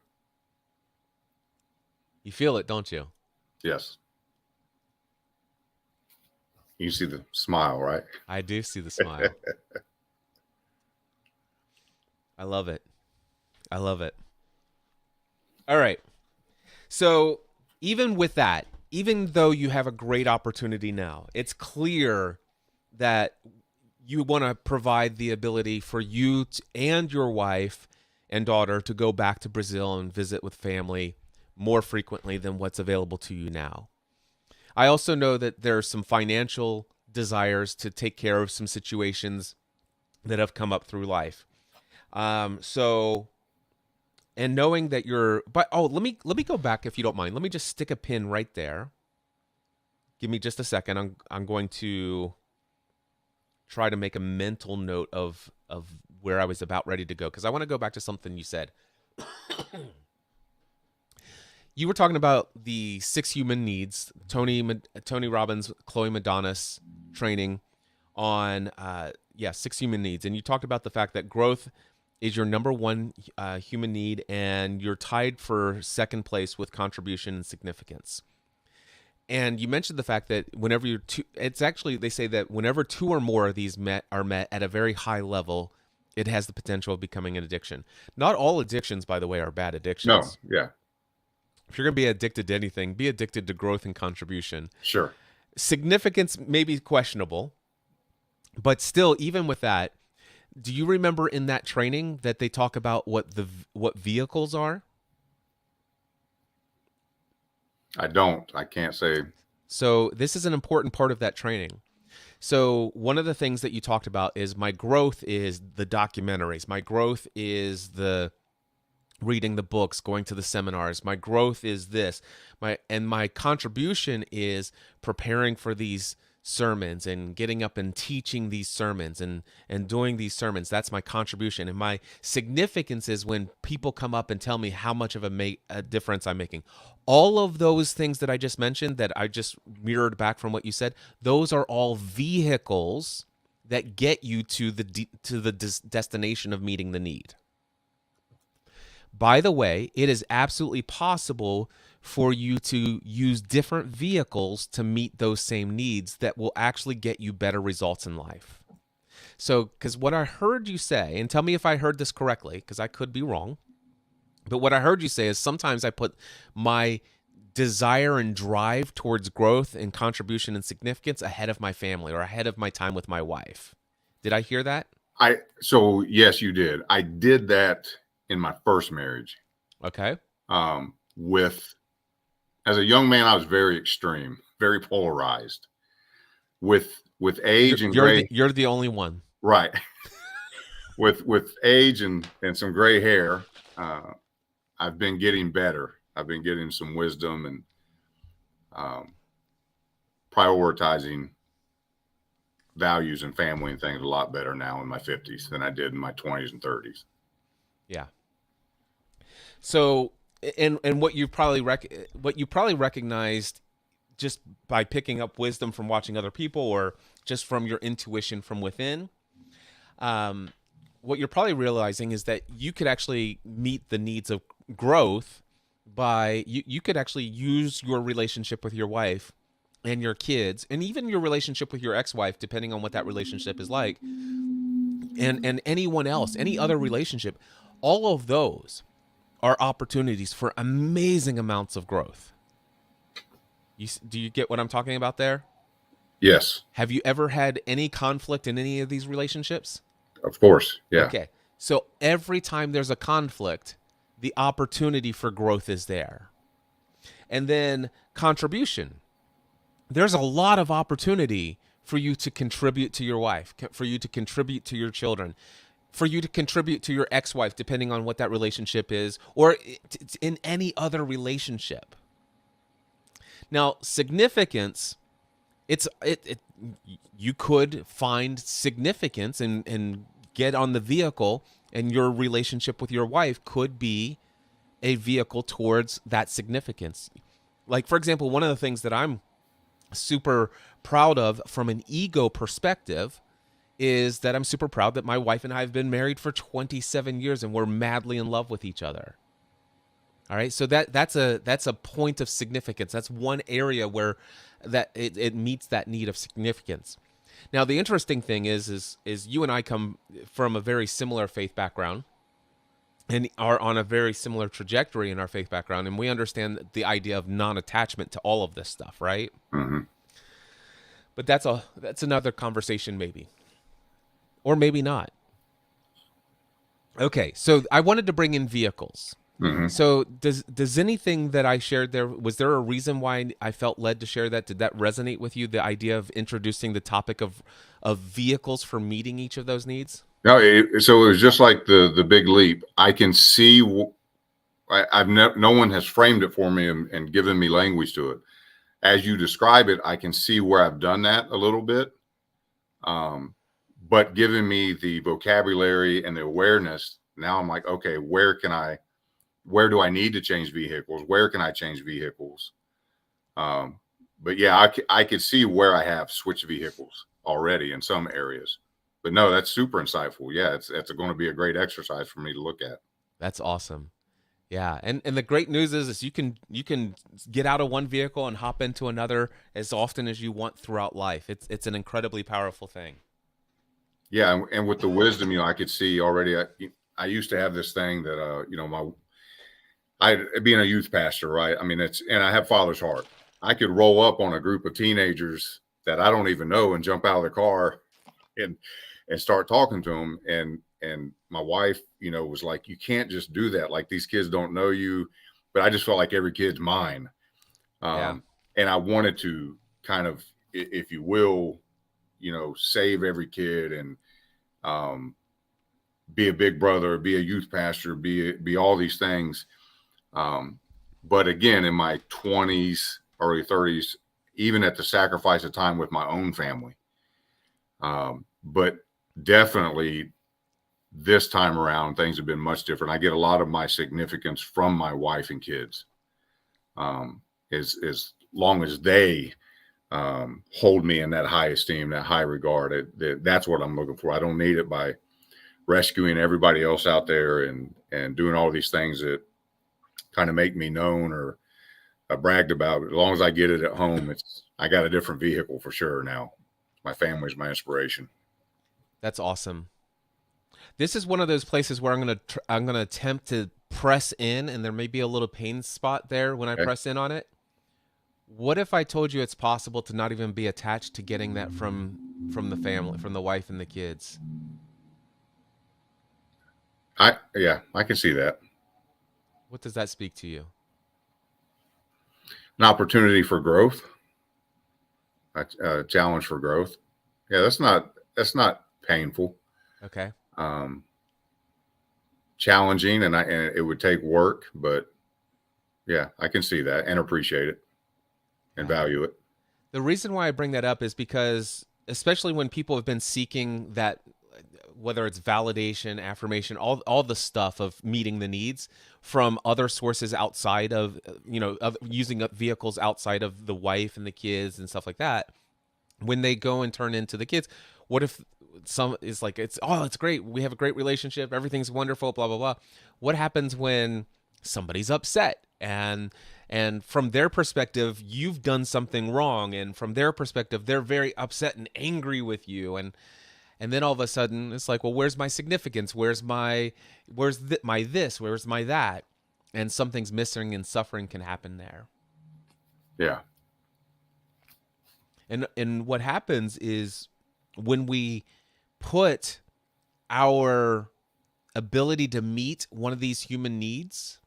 You feel it, don't you? Yes. You see the smile, right? I do see the smile. I love it. I love it. All right. So even with that, even though you have a great opportunity now, it's clear that you want to provide the ability for you and your wife and daughter to go back to Brazil and visit with family more frequently than what's available to you now. I also know that there are some financial desires to take care of some situations that have come up through life. And knowing that let me go back if you don't mind. Let me just stick a pin right there. Give me just a second. I'm going to try to make a mental note of where I was about ready to go, because I want to go back to something you said. You were talking about the 6 human needs, Tony Robbins, Chloe Madonna's training on 6 human needs, and you talked about the fact that growth is your number one human need, and you're tied for second place with contribution and significance. And you mentioned the fact that whenever they say that whenever 2 or more of these are met at a very high level, it has the potential of becoming an addiction. Not all addictions, by the way, are bad addictions. No, yeah. If you're going to be addicted to anything, be addicted to growth and contribution. Sure. Significance may be questionable, but still, even with that, do you remember in that training that they talk about what vehicles are? I don't. I can't say. So this is an important part of that training. So one of the things that you talked about is my growth is the documentaries. My growth is the reading the books, going to the seminars. My growth is this. My contribution is preparing for these sermons and getting up and teaching these sermons and doing these sermons. That's my contribution. And my significance is when people come up and tell me how much of a difference I'm making. All of those things that I just mentioned, that I just mirrored back from what you said, those are all vehicles that get you to the destination of meeting the need. By the way, it is absolutely possible for you to use different vehicles to meet those same needs that will actually get you better results in life. So, because what I heard you say, and tell me if I heard this correctly, because I could be wrong, but what I heard you say is sometimes I put my desire and drive towards growth and contribution and significance ahead of my family or ahead of my time with my wife. Did I hear that? So yes, you did. I did that in my first marriage. Okay. As a young man, I was very extreme, very polarized. With age and gray, you're the only one, right? with age and some gray hair, I've been getting better. I've been getting some wisdom and prioritizing values and family and things a lot better now in my 50s than I did in my 20s and 30s. Yeah. So, and what you probably recognized just by picking up wisdom from watching other people or just from your intuition from within, what you're probably realizing is that you could actually meet the needs of growth by you could actually use your relationship with your wife and your kids, and even your relationship with your ex-wife, depending on what that relationship is like, and anyone else, any other relationship. All of those are opportunities for amazing amounts of growth. Do you get what I'm talking about there? Yes. Have you ever had any conflict in any of these relationships? Of course. Yeah. Okay. So every time there's a conflict, the opportunity for growth is there. And then contribution. There's a lot of opportunity for you to contribute to your wife, for you to contribute to your children, for you to contribute to your ex-wife, depending on what that relationship is, or in any other relationship. Now, significance, you could find significance and get on the vehicle, and your relationship with your wife could be a vehicle towards that significance. Like, for example, one of the things that I'm super proud of from an ego perspective is that I'm super proud that my wife and I have been married for 27 years and we're madly in love with each other. All right, so that's a point of significance. That's one area where that it meets that need of significance. Now, the interesting thing is you and I come from a very similar faith background and are on a very similar trajectory in our faith background, and we understand the idea of non-attachment to all of this stuff, right? Mm-hmm. But that's another conversation, maybe, or maybe not. Okay, so I wanted to bring in vehicles. Mm-hmm. So does anything that I shared there, was there a reason why I felt led to share that? Did that resonate with you, the idea of introducing the topic of vehicles for meeting each of those needs? No, so it was just like the big leap. I can see. No one has framed it for me and given me language to it. As you describe it, I can see where I've done that a little bit. But giving me the vocabulary and the awareness, now I'm like, okay, where do I need to change vehicles? Where can I change vehicles? But yeah, I could see where I have switched vehicles already in some areas. But no, that's super insightful. Yeah, it's going to be a great exercise for me to look at. That's awesome. Yeah, and the great news is you can get out of one vehicle and hop into another as often as you want throughout life. It's an incredibly powerful thing. Yeah, and with the wisdom, I could see already. I used to have this thing that being a youth pastor, right? I mean, and I have father's heart. I could roll up on a group of teenagers that I don't even know and jump out of the car and start talking to them. And my wife, was like, you can't just do that. Like, these kids don't know you. But I just felt like every kid's mine. Yeah. And I wanted to kind of, if you will, save every kid and be a big brother, be a youth pastor, be all these things. But again, in my 20s, early 30s, even at the sacrifice of time with my own family. But definitely this time around, things have been much different. I get a lot of my significance from my wife and kids. As long as they hold me in that high esteem, that high regard, that's what I'm looking for. I don't need it by rescuing everybody else out there and doing all these things that kind of make me known or bragged about. As long as I get it at home, I got a different vehicle for sure now. My family's my inspiration. That's awesome. This is one of those places where I'm gonna attempt to press in, and there may be a little pain spot there when I press in on it. What if I told you it's possible to not even be attached to getting that from the family, from the wife and the kids? I can see that. What does that speak to you? An opportunity for growth, a challenge for growth. Yeah, that's not painful. Okay. Challenging, and it would take work, but yeah, I can see that and appreciate it and value it. The reason why I bring that up is because, especially when people have been seeking that, whether it's validation, affirmation, all the stuff of meeting the needs from other sources outside of, of using vehicles outside of the wife and the kids and stuff like that, when they go and turn into the kids, what if some is like, it's great, we have a great relationship, everything's wonderful, blah blah blah. What happens when somebody's upset and from their perspective you've done something wrong, and from their perspective they're very upset and angry with you, and then all of a sudden it's like, well, where's my significance, where's my this, where's my that, and something's missing and suffering can happen there. Yeah. And what happens is when we put our ability to meet one of these human needs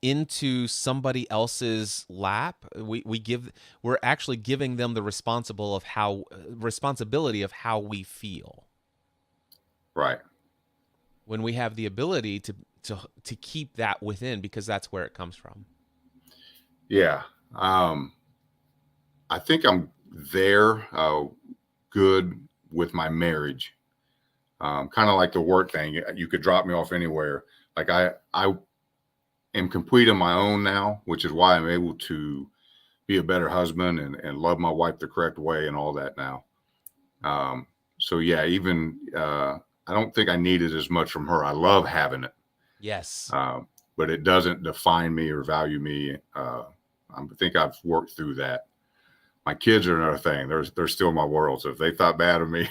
into somebody else's lap, we're actually giving them the responsibility of how we feel. Right. When we have the ability to keep that within, because that's where it comes from. Yeah. I think I'm there, good with my marriage. Kind of like the work thing. You could drop me off anywhere. Like I am complete on my own now, which is why I'm able to be a better husband and love my wife the correct way and all that now. So yeah, even I don't think I need it as much from her. I love having it, Yes. but it doesn't define me or value me. I think I've worked through that. My kids are another thing. They're still my world. So if they thought bad of me,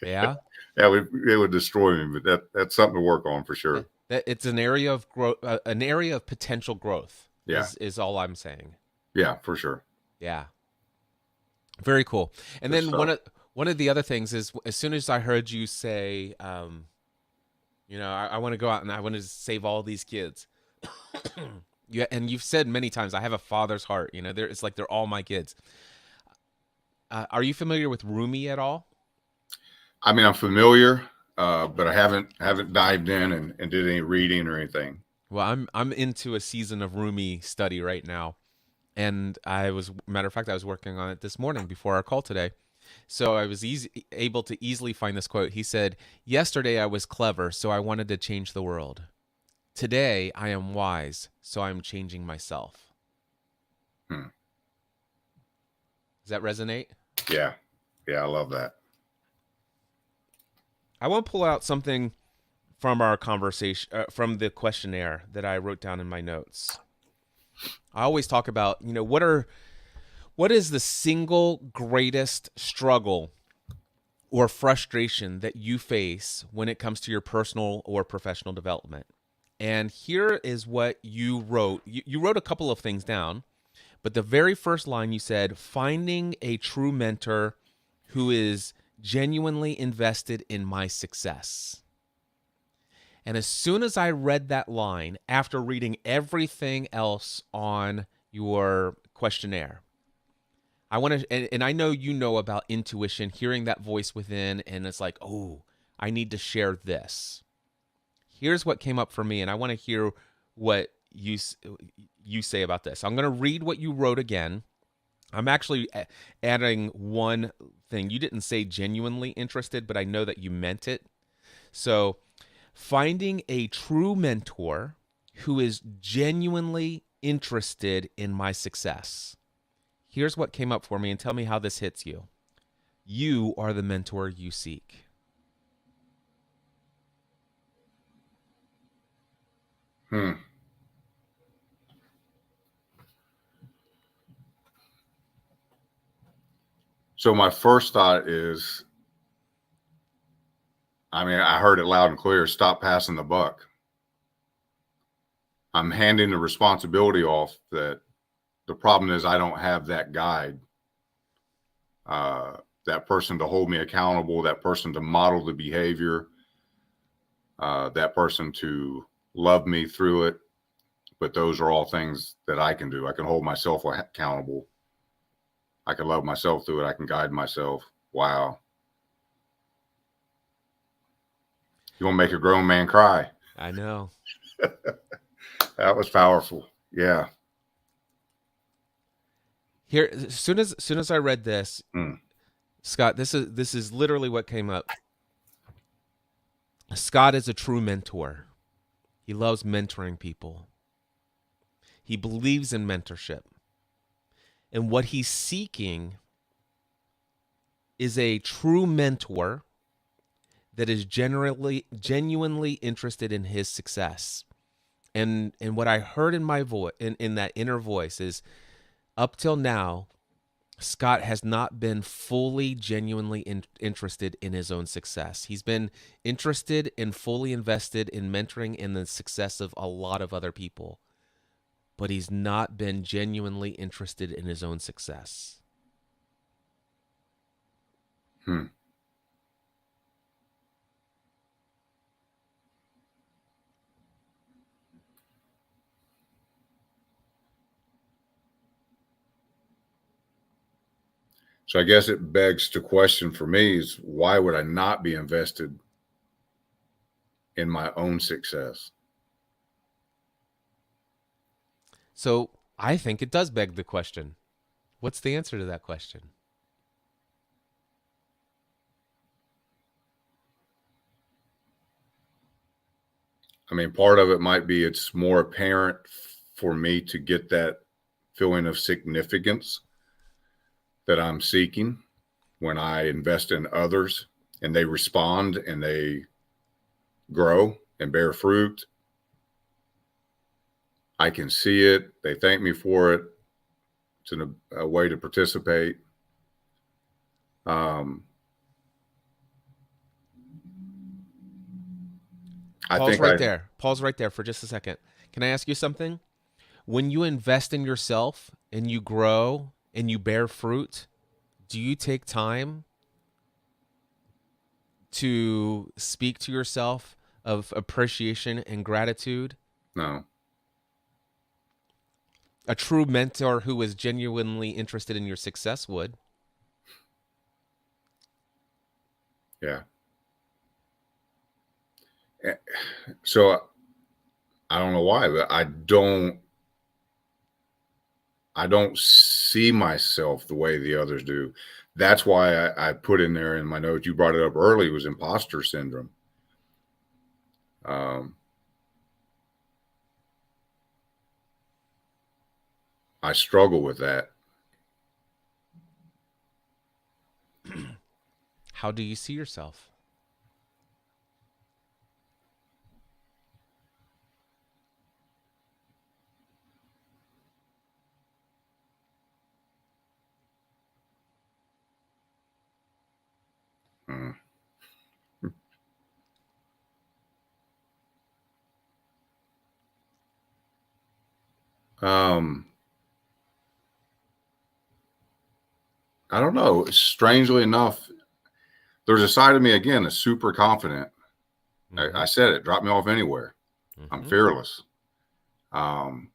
Yeah. it would destroy me. But that's something to work on for sure. That it's an area of growth, an area of potential growth. Yeah, Is all I'm saying. yeah, for sure. Yeah. Very cool. And Good then stuff. one of the other things is, as soon as I heard you say, I want to go out and I want to save all these kids. Yeah, and you've said many times, I have a father's heart. It's like they're all my kids. Are you familiar with Rumi at all? I mean, I'm familiar, but I haven't dived in and did any reading or anything. Well, I'm into a season of Rumi study right now, and matter of fact, I was working on it this morning before our call today. So I was able to easily find this quote. He said, "Yesterday I was clever, so I wanted to change the world. Today I am wise, so I'm changing myself." Hmm. Does that resonate? Yeah, yeah, I love that. I want to pull out something from our conversation, from the questionnaire that I wrote down in my notes. I always talk about, what is the single greatest struggle or frustration that you face when it comes to your personal or professional development? And here is what you wrote. You wrote a couple of things down, but the very first line you said, finding a true mentor who is genuinely invested in my success. And as soon as I read that line, after reading everything else on your questionnaire, I want to, and I know you know about intuition, hearing that voice within, and it's like, oh, I need to share this. Here's what came up for me, and I want to hear what you say about this. I'm going to read what you wrote again. I'm actually adding one thing. You didn't say genuinely interested, but I know that you meant it. So, finding a true mentor who is genuinely interested in my success. Here's what came up for me, and tell me how this hits you. You are the mentor you seek. Hmm. So my first thought is, I mean, I heard it loud and clear. Stop passing the buck. I'm handing the responsibility off. That the problem is I don't have that guide, that person to hold me accountable, that person to model the behavior, that person to love me through it. But those are all things that I can do. I can hold myself accountable. I can love myself through it. I can guide myself. Wow. You want to make a grown man cry? I know. That was powerful. Yeah. Here, as soon as I read this, Scott, this is literally what came up. Scott is a true mentor. He loves mentoring people. He believes in mentorship. And what he's seeking is a true mentor that is genuinely interested in his success. And what I heard in my voice, in that inner voice, is, up till now, Scott has not been fully, genuinely interested in his own success. He's been interested and fully invested in mentoring in the success of a lot of other people, but he's not been genuinely interested in his own success. So I guess it begs to question for me is, why would I not be invested in my own success? So I think it does beg the question, What's the answer to that question? I mean, part of it might be it's more apparent for me to get that feeling of significance that I'm seeking when I invest in others and they respond and they grow and bear fruit. I can see it. They thank me for it. It's a way to participate. I Pause think right there. Pause right there for just a second. Can I ask you something? When you invest in yourself and you grow and you bear fruit, do you take time to speak to yourself of appreciation and gratitude? no, A true mentor who is genuinely interested in your success would. yeah. So I don't know why, but I don't see myself the way the others do. That's why I put in there in my notes. You brought it up early. Was imposter syndrome. I struggle with that. How do you see yourself? Mm. Um, I don't know. Strangely enough, there's a side of me again that's super confident. Mm-hmm. I said it. Drop me off anywhere. I'm Mm-hmm. fearless. Um,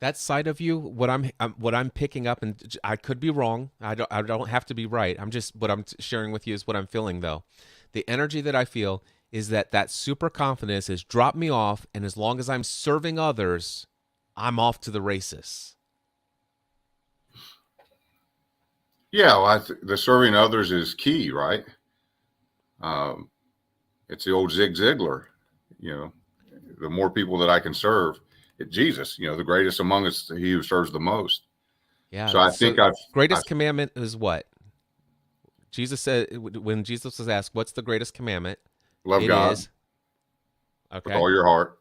That side of you, what I'm picking up, and I could be wrong. I don't have to be right. I'm just what I'm sharing with you is what I'm feeling though. The energy that I feel is that super confidence is drop me off, and as long as I'm serving others, I'm off to the races. yeah, well, the serving others is key, right? Um, it's the old Zig Ziglar. You know, the more people that I can serve, Jesus. You know, the greatest among us, he who serves the most. Yeah. So I So think I've greatest commandment is what? Jesus said when Jesus was asked, "What's the greatest commandment?" love It God is with okay. all your heart.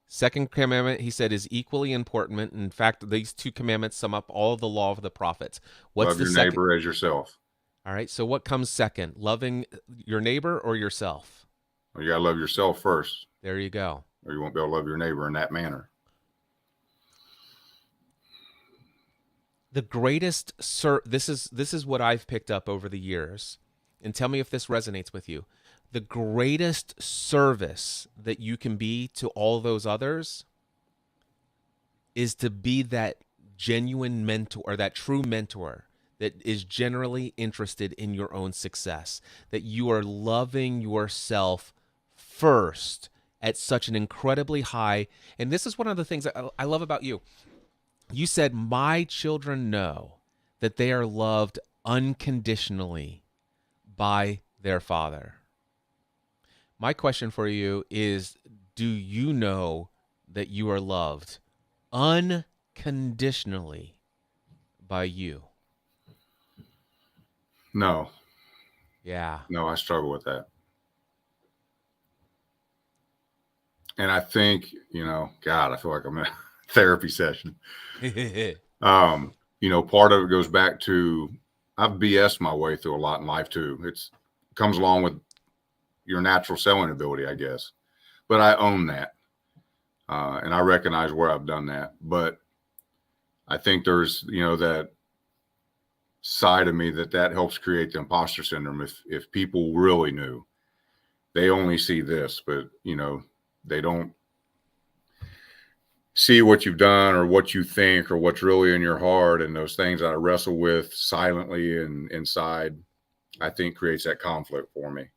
Second commandment, he said, is equally important. In fact, these two commandments sum up all of the law of the prophets. What's Love the your second? neighbor as yourself. All right. So what comes second? Loving your neighbor or yourself? Well, you got to love yourself first, There you go. or you won't be able to love your neighbor in that manner. The greatest this is what I've picked up over the years. And tell me if this resonates with you. The greatest service that you can be to all those others is to be that genuine mentor or that true mentor that is generally interested in your own success, that you are loving yourself first at such an incredibly high. And this is one of the things that I love about you. You said, my children know that they are loved unconditionally by their father. My question for you is, do you know that you are loved unconditionally by you? No, Yeah. no, I struggle with that. And I think, God, I feel like I'm in a therapy session. Part of it goes back to I've BS my way through a lot in life too. It comes along with your natural selling ability, I guess. But I own that. And I recognize where I've done that. But I think there's, that side of me that helps create the imposter syndrome. If people really knew, they only see this, but they don't see what you've done or what you think or what's really in your heart, and those things that I wrestle with silently and inside, I think creates that conflict for me.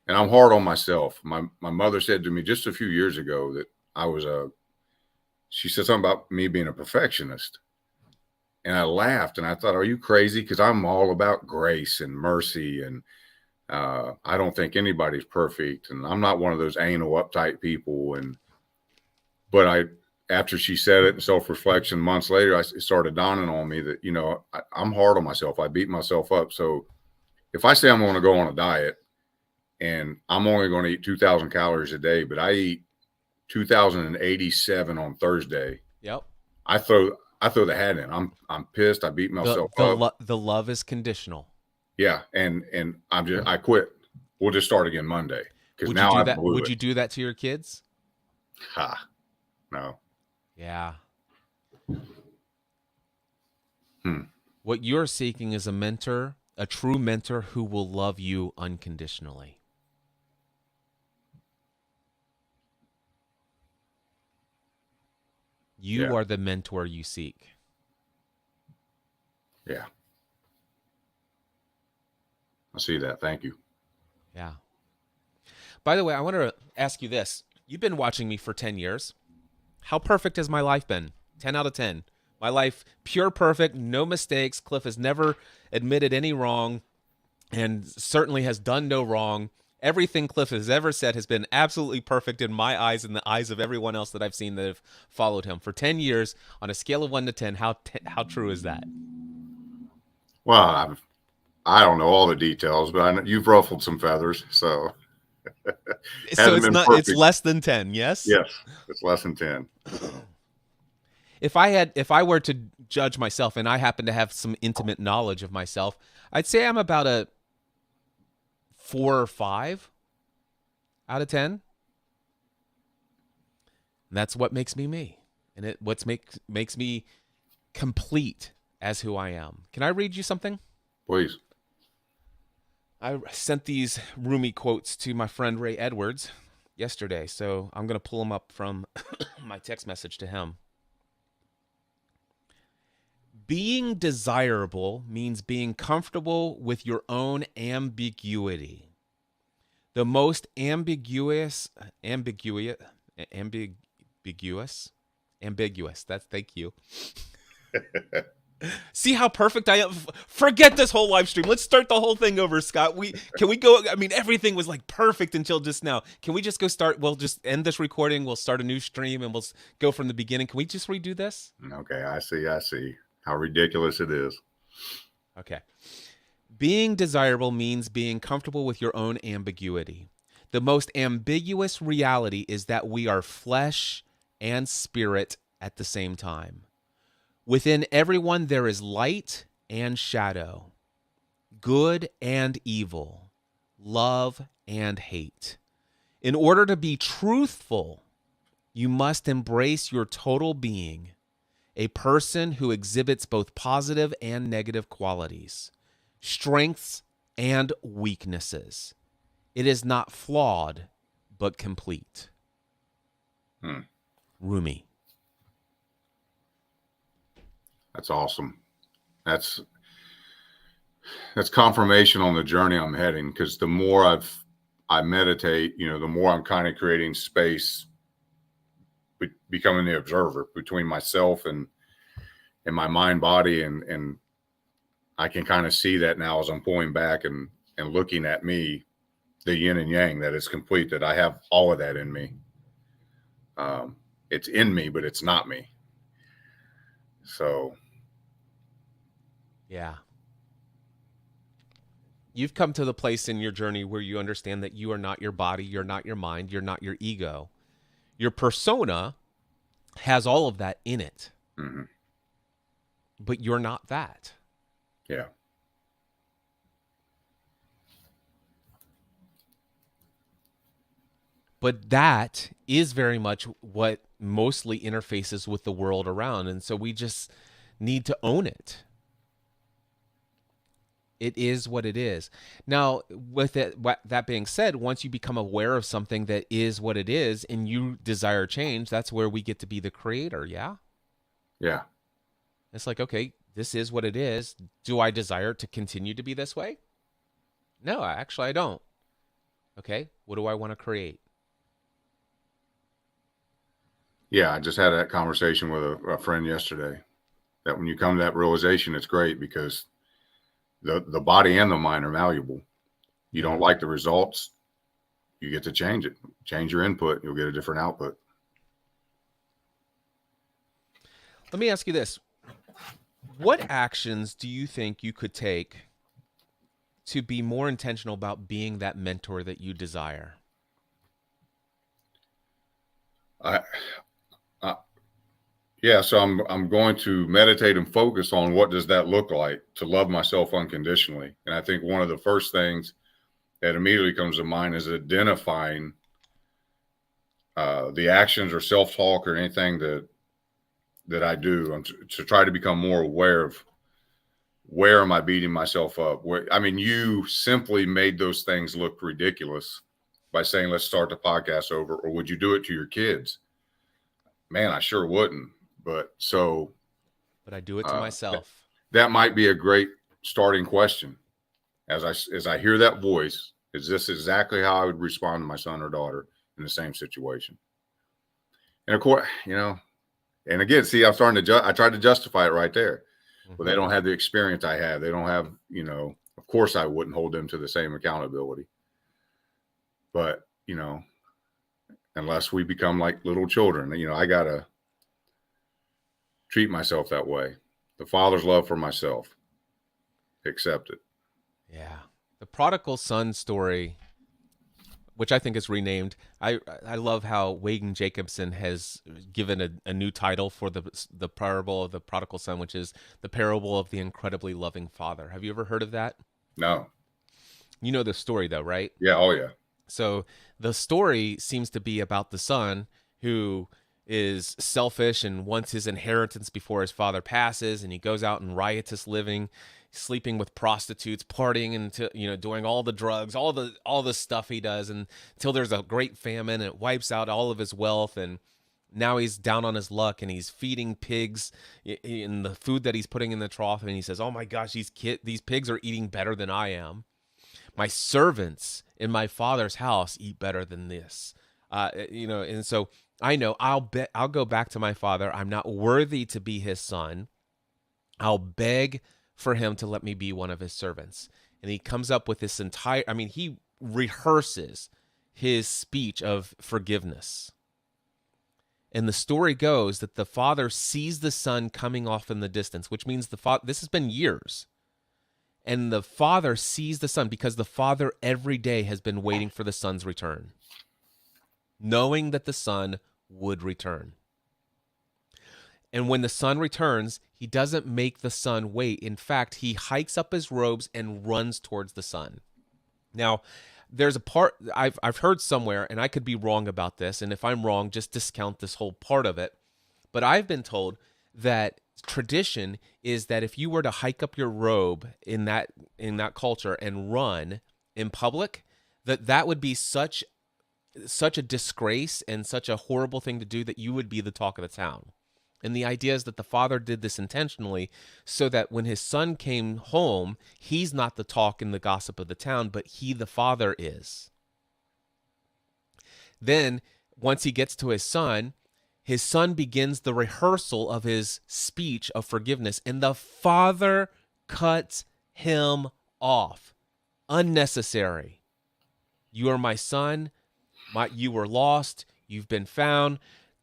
And I'm hard on myself. My mother said to me just a few years ago that she said something about me being a perfectionist. And I laughed and I thought, are you crazy? Because I'm all about grace and mercy. And I don't think anybody's perfect. And I'm not one of those anal uptight people. But after she said it in self-reflection months later, it started dawning on me that, I'm hard on myself. I beat myself up. So if I say I'm going to go on a diet and I'm only going to eat 2,000 calories a day, but I eat 2,087 on Thursday, Yep. I throw the hat in. I'm pissed. I beat myself up. The love is conditional. Yeah, and I quit. We'll just start again Monday because Would now you do I that? blew Would it. you do that to your kids? Ha, no. Yeah. Hmm. What you're seeking is a mentor, a true mentor who will love you unconditionally. You Yeah. are the mentor you seek. Yeah. I see that. Thank you. Yeah. By the way, I want to ask you this. You've been watching me for 10 years. How perfect has my life been? 10 out of 10. My life, pure perfect, no mistakes. Cliff has never admitted any wrong and certainly has done no wrong. Everything Cliff has ever said has been absolutely perfect in my eyes and the eyes of everyone else that I've seen that have followed him. For 10 years, on a scale of 1 to 10, how true is that? Well, I don't know all the details, but I know you've ruffled some feathers, so So hasn't been it's perfect. less than 10, yes? Yes, it's less than 10. If I were to judge myself and I happen to have some intimate knowledge of myself, I'd say I'm about a 4 or 5 out of 10. And that's what makes me me. And makes me complete as who I am. Can I read you something? Please. I sent these Rumi quotes to my friend Ray Edwards yesterday, so I'm going to pull them up from my text message to him. Being desirable means being comfortable with your own ambiguity. The most ambiguous, that's, thank you. See how perfect I am? Forget this whole live stream. Let's start the whole thing over, Scott. Can we go? I mean, everything was like perfect until just now. Can we just go start? We'll just end this recording. We'll start a new stream and we'll go from the beginning. Can we just redo this? Okay, I see how ridiculous it is. Okay. Being desirable means being comfortable with your own ambiguity. The most ambiguous reality is that we are flesh and spirit at the same time. Within everyone, there is light and shadow, good and evil, love and hate. In order to be truthful, you must embrace your total being, a person who exhibits both positive and negative qualities, strengths and weaknesses. It is not flawed, but complete. Rumi. That's awesome. That's confirmation on the journey I'm heading, because the more I meditate, the more I'm kind of creating space, becoming the observer between myself and my mind, body, and I can kind of see that now as I'm pulling back and looking at me, the yin and yang, that is complete, that I have all of that in me. It's in me, but it's not me. So. Yeah. You've come to the place in your journey where you understand that you are not your body, you're not your mind, you're not your ego. Your persona has all of that in it. Mm-hmm. But you're not that. Yeah. But that is very much what mostly interfaces with the world around. And so we just need to own it. It is what it is. Now, with that being said, once you become aware of something that is what it is and you desire change, that's where we get to be the creator, yeah? Yeah. It's like, okay, this is what it is. Do I desire to continue to be this way? No, actually, I don't. Okay, what do I want to create? Yeah, I just had that conversation with a friend yesterday, that when you come to that realization, it's great because the body and the mind are malleable. You don't like the results, you get to change it. Change your input, you'll get a different output. Let me ask you this. What actions do you think you could take to be more intentional about being that mentor that you desire? I, I yeah, so I'm going to meditate and focus on what does that look like to love myself unconditionally. And I think one of the first things that immediately comes to mind is identifying the actions or self-talk or anything that I do, to try to become more aware of where am I beating myself up. I mean, you simply made those things look ridiculous by saying, let's start the podcast over. Or would you do it to your kids? Man, I sure wouldn't. But I do it to myself. That might be a great starting question. As I hear that voice, is this exactly how I would respond to my son or daughter in the same situation? And of course, and again, see, I'm starting to I tried to justify it right there. But they don't have the experience I have. They don't have, of course I wouldn't hold them to the same accountability. But, unless we become like little children, I got to treat myself that way. The Father's love for myself. Accept it. Yeah. The prodigal son story, which I think is renamed. I love how Wagan Jacobson has given a new title for the parable of the prodigal son, which is the parable of the incredibly loving father. Have you ever heard of that? No. You know the story though, right? Yeah. Oh yeah. So the story seems to be about the son who is selfish and wants his inheritance before his father passes, and he goes out in riotous living, sleeping with prostitutes, partying, and doing all the drugs, all the stuff he does, and until there's a great famine and it wipes out all of his wealth, and now he's down on his luck and he's feeding pigs in the food that he's putting in the trough, and he says, "Oh my gosh, these pigs are eating better than I am. My servants in my father's house eat better than this." And so I know I'll go back to my father. I'm not worthy to be his son. I'll beg for him to let me be one of his servants. And he comes up with this he rehearses his speech of forgiveness. And the story goes that the father sees the son coming off in the distance, which means this has been years. And the father sees the son because the father every day has been waiting for the son's return, knowing that the son would return. And when the son returns, he doesn't make the son wait. In fact, he hikes up his robes and runs towards the son. Now, there's a part I've heard somewhere, and I could be wrong about this, and if I'm wrong, just discount this whole part of it. But I've been told that tradition is that if you were to hike up your robe in that culture and run in public, that would be such a disgrace and such a horrible thing to do that you would be the talk of the town. And the idea is that the father did this intentionally so that when his son came home, he's not the talk and the gossip of the town, but he, the father, is. Then, once he gets to his son begins the rehearsal of his speech of forgiveness, and the father cuts him off. Unnecessary. You are my son. You were lost. You've been found.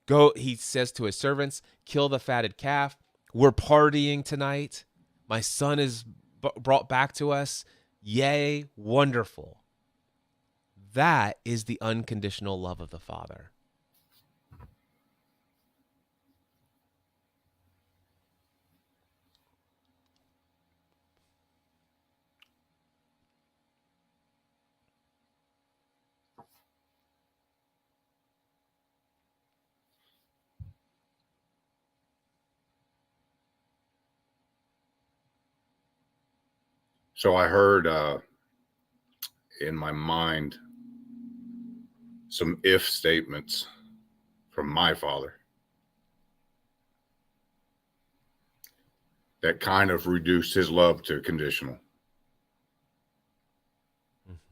Go, he says to his servants, kill the fatted calf. We're partying tonight. My son is brought back to us. Yay, wonderful. That is the unconditional love of the Father. So I heard in my mind some if statements from my father that kind of reduced his love to conditional.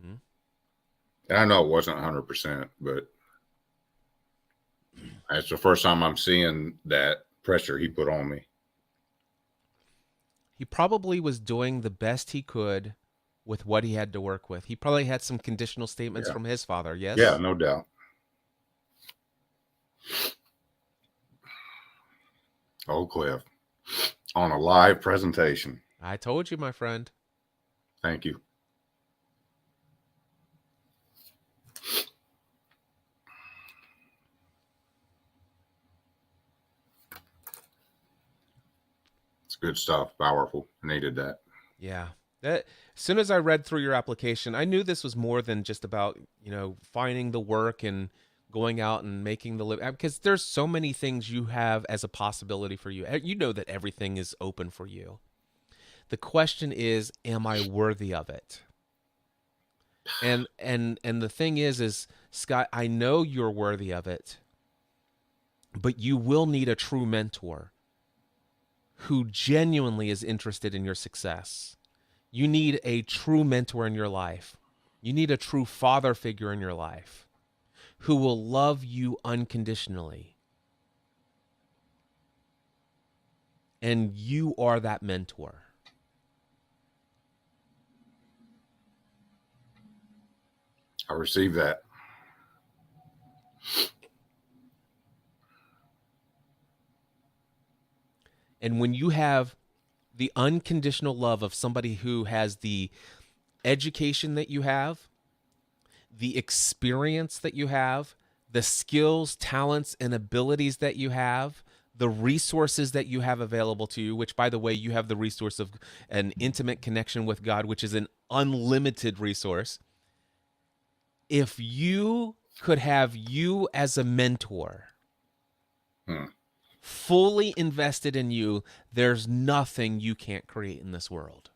And I know it wasn't 100%, but It's the first time I'm seeing that pressure he put on me. He probably was doing the best he could with what he had to work with. He probably had some conditional statements Yeah. from his father. Yeah, Yes? no doubt. Oh, Cliff, on a live presentation. I told you, my friend. Thank you. It's good stuff. Powerful. Needed that. Yeah. That as soon as I read through your application, I knew this was more than just about, finding the work and going out and making the living, because there's so many things you have as a possibility for you. You know that everything is open for you. The question is, am I worthy of it? And the thing is Scott, I know you're worthy of it, but you will need a true mentor who genuinely is interested in your success. You need a true mentor in your life. You need a true father figure in your life who will love you unconditionally. And you are that mentor. I received that. And when you have the unconditional love of somebody who has the education that you have, the experience that you have, the skills, talents, and abilities that you have, the resources that you have available to you, which, by the way, you have the resource of an intimate connection with God, which is an unlimited resource. If you could have you as a mentor, fully invested in you, there's nothing you can't create in this world.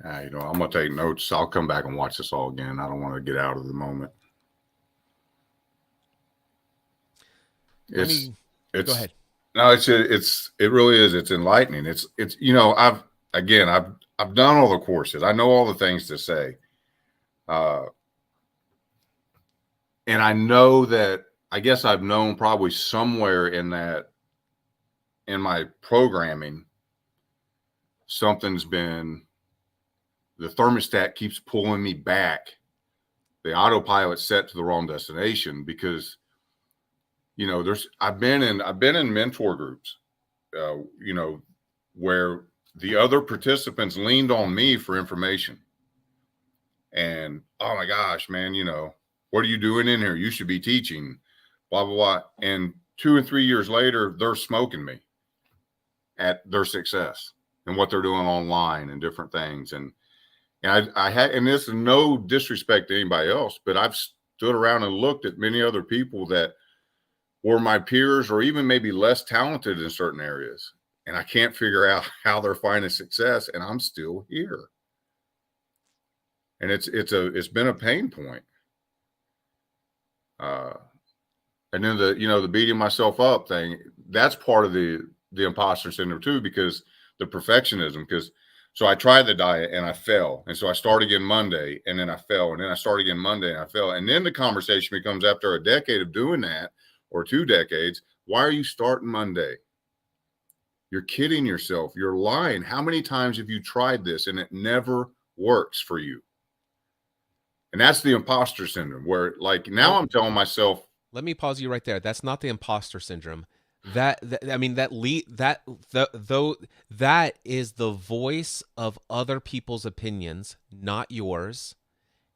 I'm going to take notes. I'll come back and watch this all again. I don't want to get out of the moment. Go ahead. No, it really is. It's enlightening. It's, I've done all the courses. I know all the things to say. And I know that, I guess I've known probably somewhere in my programming, the thermostat keeps pulling me back. The autopilot set to the wrong destination because, I've been in mentor groups, where the other participants leaned on me for information. And, oh my gosh, man, what are you doing in here? You should be teaching, blah, blah, blah. And 2 or 3 years later, they're smoking me at their success and what they're doing online and different things. And I had, and this is no disrespect to anybody else, but I've stood around and looked at many other people that were my peers or even maybe less talented in certain areas. And I can't figure out how they're finding success, and I'm still here. And it's been a pain point. And then the beating myself up thing, that's part of the imposter syndrome too, because the perfectionism, so I tried the diet and I fell. And so I started again Monday and then I fell. And then I started again Monday and I fell. And then the conversation becomes, after a decade of doing that, or 2 decades, why are you starting Monday? You're kidding yourself. You're lying. How many times have you tried this and it never works for you? And that's the imposter syndrome, where now I'm telling myself. Let me pause you right there. That's not the imposter syndrome. That is the voice of other people's opinions, not yours,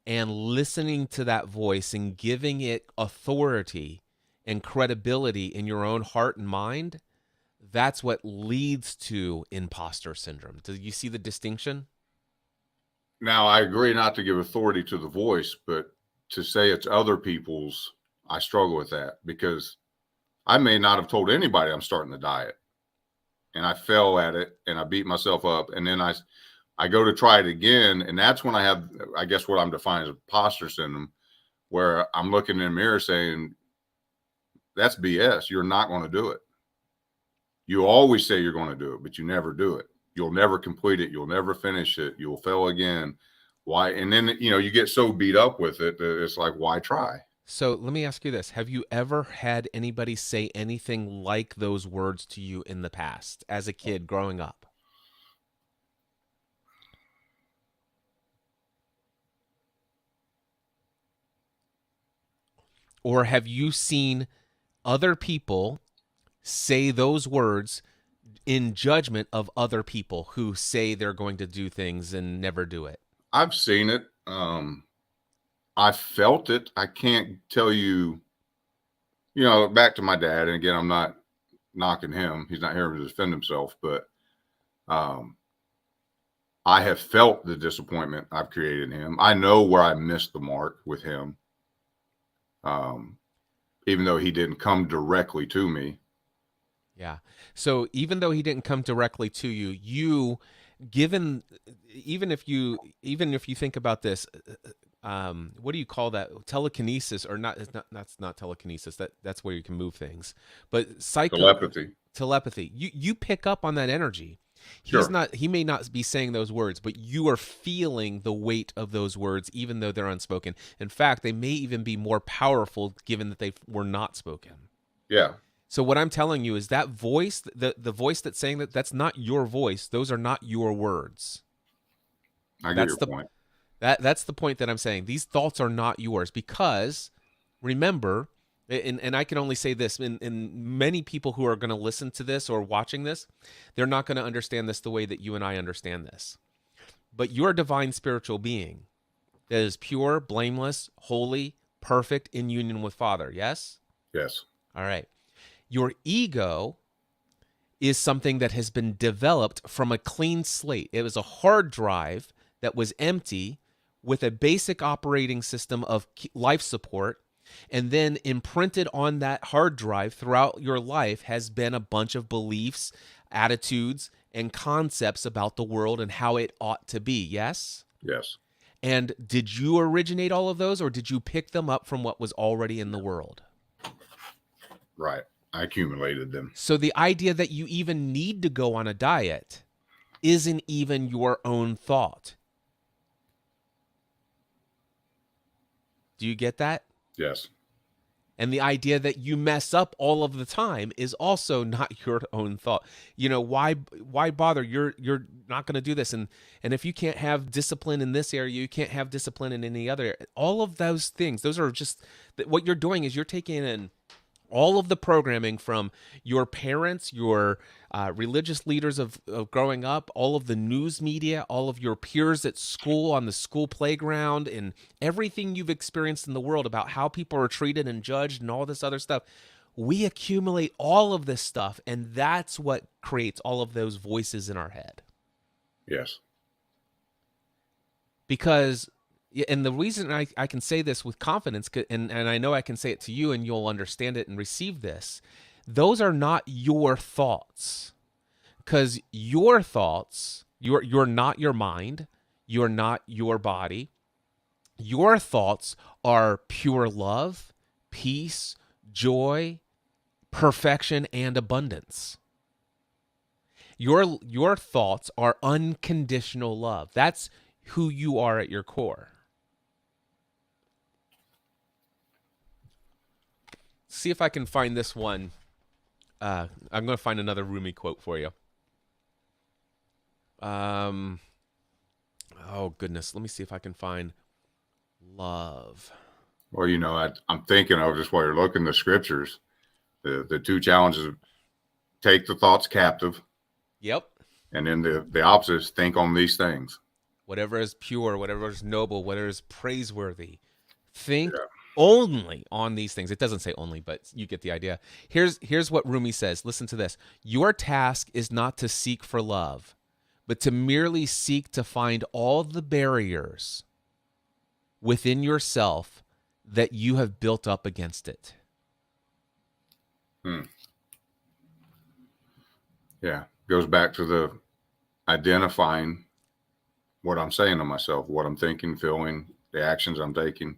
and listening to that voice and giving it authority and credibility in your own heart and mind. That's what leads to imposter syndrome. Do you see the distinction? Now, I agree not to give authority to the voice, but to say it's other people's, I struggle with that, because I may not have told anybody I'm starting the diet, and I fell at it and I beat myself up. And then I go to try it again. And that's when I have, I guess, what I'm defining as imposter syndrome, where I'm looking in the mirror saying, that's BS. You're not going to do it. You always say you're going to do it, but you never do it. You'll never complete it. You'll never finish it. You'll fail again. Why? And then, you get so beat up with it that it's like, why try? So let me ask you this. Have you ever had anybody say anything like those words to you in the past as a kid growing up? Or have you seen other people say those words in judgment of other people who say they're going to do things and never do it? I've seen it. I felt it. I can't tell you, back to my dad. And again, I'm not knocking him. He's not here to defend himself, but I have felt the disappointment I've created in him. I know where I missed the mark with him. Even though he didn't come directly to me. Yeah. So even though he didn't come directly to you, even if you think about this, what do you call that? Telekinesis, or not? That's not telekinesis. That's where you can move things. But telepathy. You pick up on that energy. He may not be saying those words, but you are feeling the weight of those words, even though they're unspoken. In fact, they may even be more powerful given that they were not spoken. Yeah. So what I'm telling you is that voice, the voice that's saying that's not your voice. Those are not your words. I get your point. That's the point that I'm saying. These thoughts are not yours because, remember, and I can only say this, and many people who are going to listen to this or watching this, they're not going to understand this the way that you and I understand this. But you're a divine spiritual being that is pure, blameless, holy, perfect, in union with Father. Yes? Yes. All right. Your ego is something that has been developed from a clean slate. It was a hard drive that was empty with a basic operating system of life support, and then imprinted on that hard drive throughout your life has been a bunch of beliefs, attitudes, and concepts about the world and how it ought to be. Yes? Yes. And did you originate all of those, or did you pick them up from what was already in the world? Right. I accumulated them. So the idea that you even need to go on a diet isn't even your own thought. Do you get that? Yes. And the idea that you mess up all of the time is also not your own thought. Why bother? You're not going to do this. And if you can't have discipline in this area, you can't have discipline in any other. All of those things, those are just what you're doing is you're taking in all of the programming from your parents, your religious leaders of growing up, all of the news media, all of your peers at school, on the school playground, and everything you've experienced in the world about how people are treated and judged and all this other stuff. We accumulate all of this stuff, and that's what creates all of those voices in our head. Yes. Because... and the reason I can say this with confidence, and I know I can say it to you and you'll understand it and receive this, those are not your thoughts. Because your thoughts, you're not your mind, you're not your body. Your thoughts are pure love, peace, joy, perfection, and abundance. Your thoughts are unconditional love. That's who you are at your core. See if I can find this one. I'm going to find another Rumi quote for you. Oh, goodness. Let me see if I can find love. Well, I'm thinking of just while you're looking the scriptures, the two challenges: take the thoughts captive. Yep. And then the opposite is think on these things. Whatever is pure, whatever is noble, whatever is praiseworthy. Think only on these things. It doesn't say only, but you get the idea. Here's what Rumi says. Listen to this. Your task is not to seek for love, but to merely seek to find all the barriers within yourself that you have built up against it. Yeah. Goes back to the identifying what I'm saying to myself, what I'm thinking, feeling, the actions I'm taking.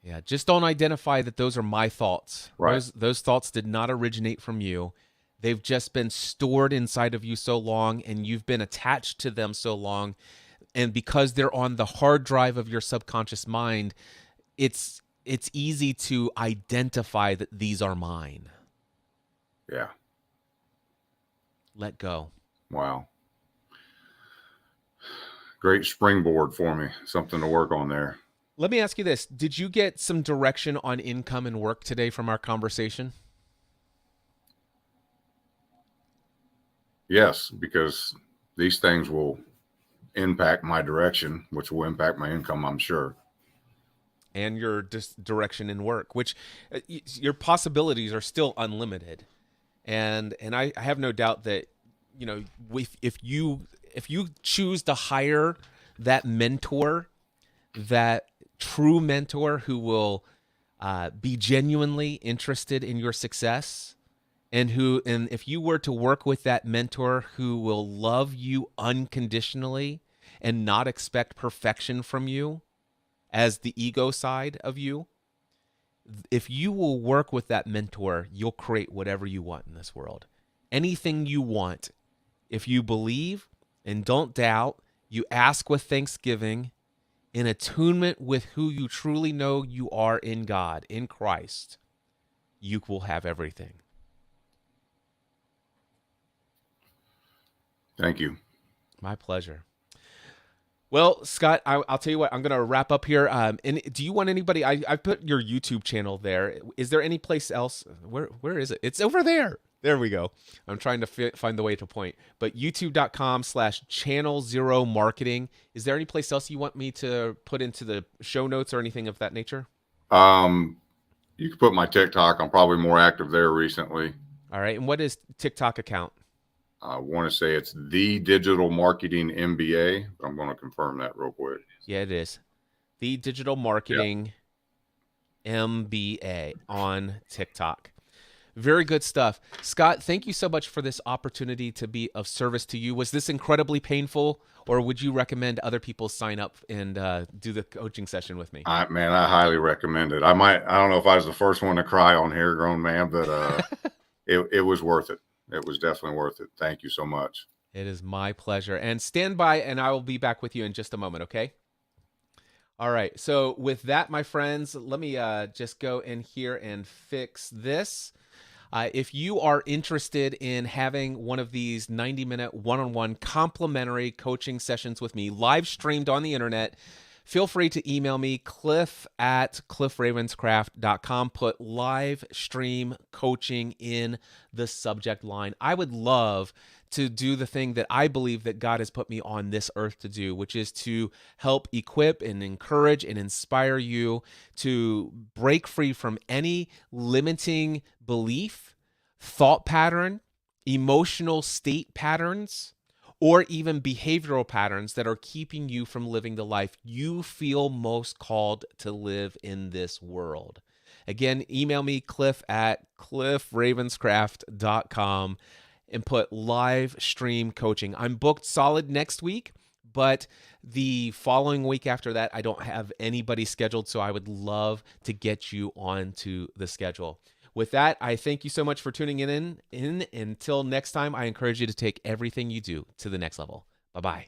Yeah, just don't identify that those are my thoughts. Right. Those thoughts did not originate from you. They've just been stored inside of you so long, and you've been attached to them so long. And because they're on the hard drive of your subconscious mind, it's easy to identify that these are mine. Yeah. Let go. Wow. Great springboard for me. Something to work on there. Let me ask you this. Did you get some direction on income and work today from our conversation? Yes, because these things will impact my direction, which will impact my income, I'm sure. And your direction in work, which your possibilities are still unlimited. And I have no doubt that, you know, if you choose to hire that mentor, that true mentor who will be genuinely interested in your success, and if you were to work with that mentor who will love you unconditionally and not expect perfection from you as the ego side of you, if you will work with that mentor, you'll create whatever you want in this world. Anything you want. If you believe and don't doubt, you ask with thanksgiving, in attunement with who you truly know you are in God, in Christ, you will have everything. Thank you. My pleasure. Well, Scott, I'll tell you what, I'm going to wrap up here. And do you want anybody, I put your YouTube channel there. Is there any place else? Where is it? It's over there. There we go. I'm trying to find the way to point. But youtube.com/channel0marketing. Is there any place else you want me to put into the show notes or anything of that nature? You can put my TikTok. I'm probably more active there recently. All right. And what is TikTok account? I want to say it's the Digital Marketing MBA, but I'm going to confirm that real quick. Yeah, it is. The Digital Marketing MBA on TikTok. Very good stuff. Scott, thank you so much for this opportunity to be of service to you. Was this incredibly painful, or would you recommend other people sign up and do the coaching session with me? I highly recommend it. I don't know if I was the first one to cry on here, grown man, but it was worth it. It was definitely worth it. Thank you so much. It is my pleasure. And stand by, and I will be back with you in just a moment, okay? All right. So with that, my friends, let me just go in here and fix this. If you are interested in having one of these 90-minute one-on-one complimentary coaching sessions with me live streamed on the internet, feel free to email me, cliff@cliffravenscraft.com. Put live stream coaching in the subject line. I would love to do the thing that I believe that God has put me on this earth to do, which is to help equip and encourage and inspire you to break free from any limiting belief, thought pattern, emotional state patterns, or even behavioral patterns that are keeping you from living the life you feel most called to live in this world. Again, email me, cliff@cliffravenscraft.com, and put live stream coaching. I'm booked solid next week, but the following week after that, I don't have anybody scheduled, so I would love to get you onto the schedule. With that, I thank you so much for tuning in. Until next time, I encourage you to take everything you do to the next level. Bye-bye.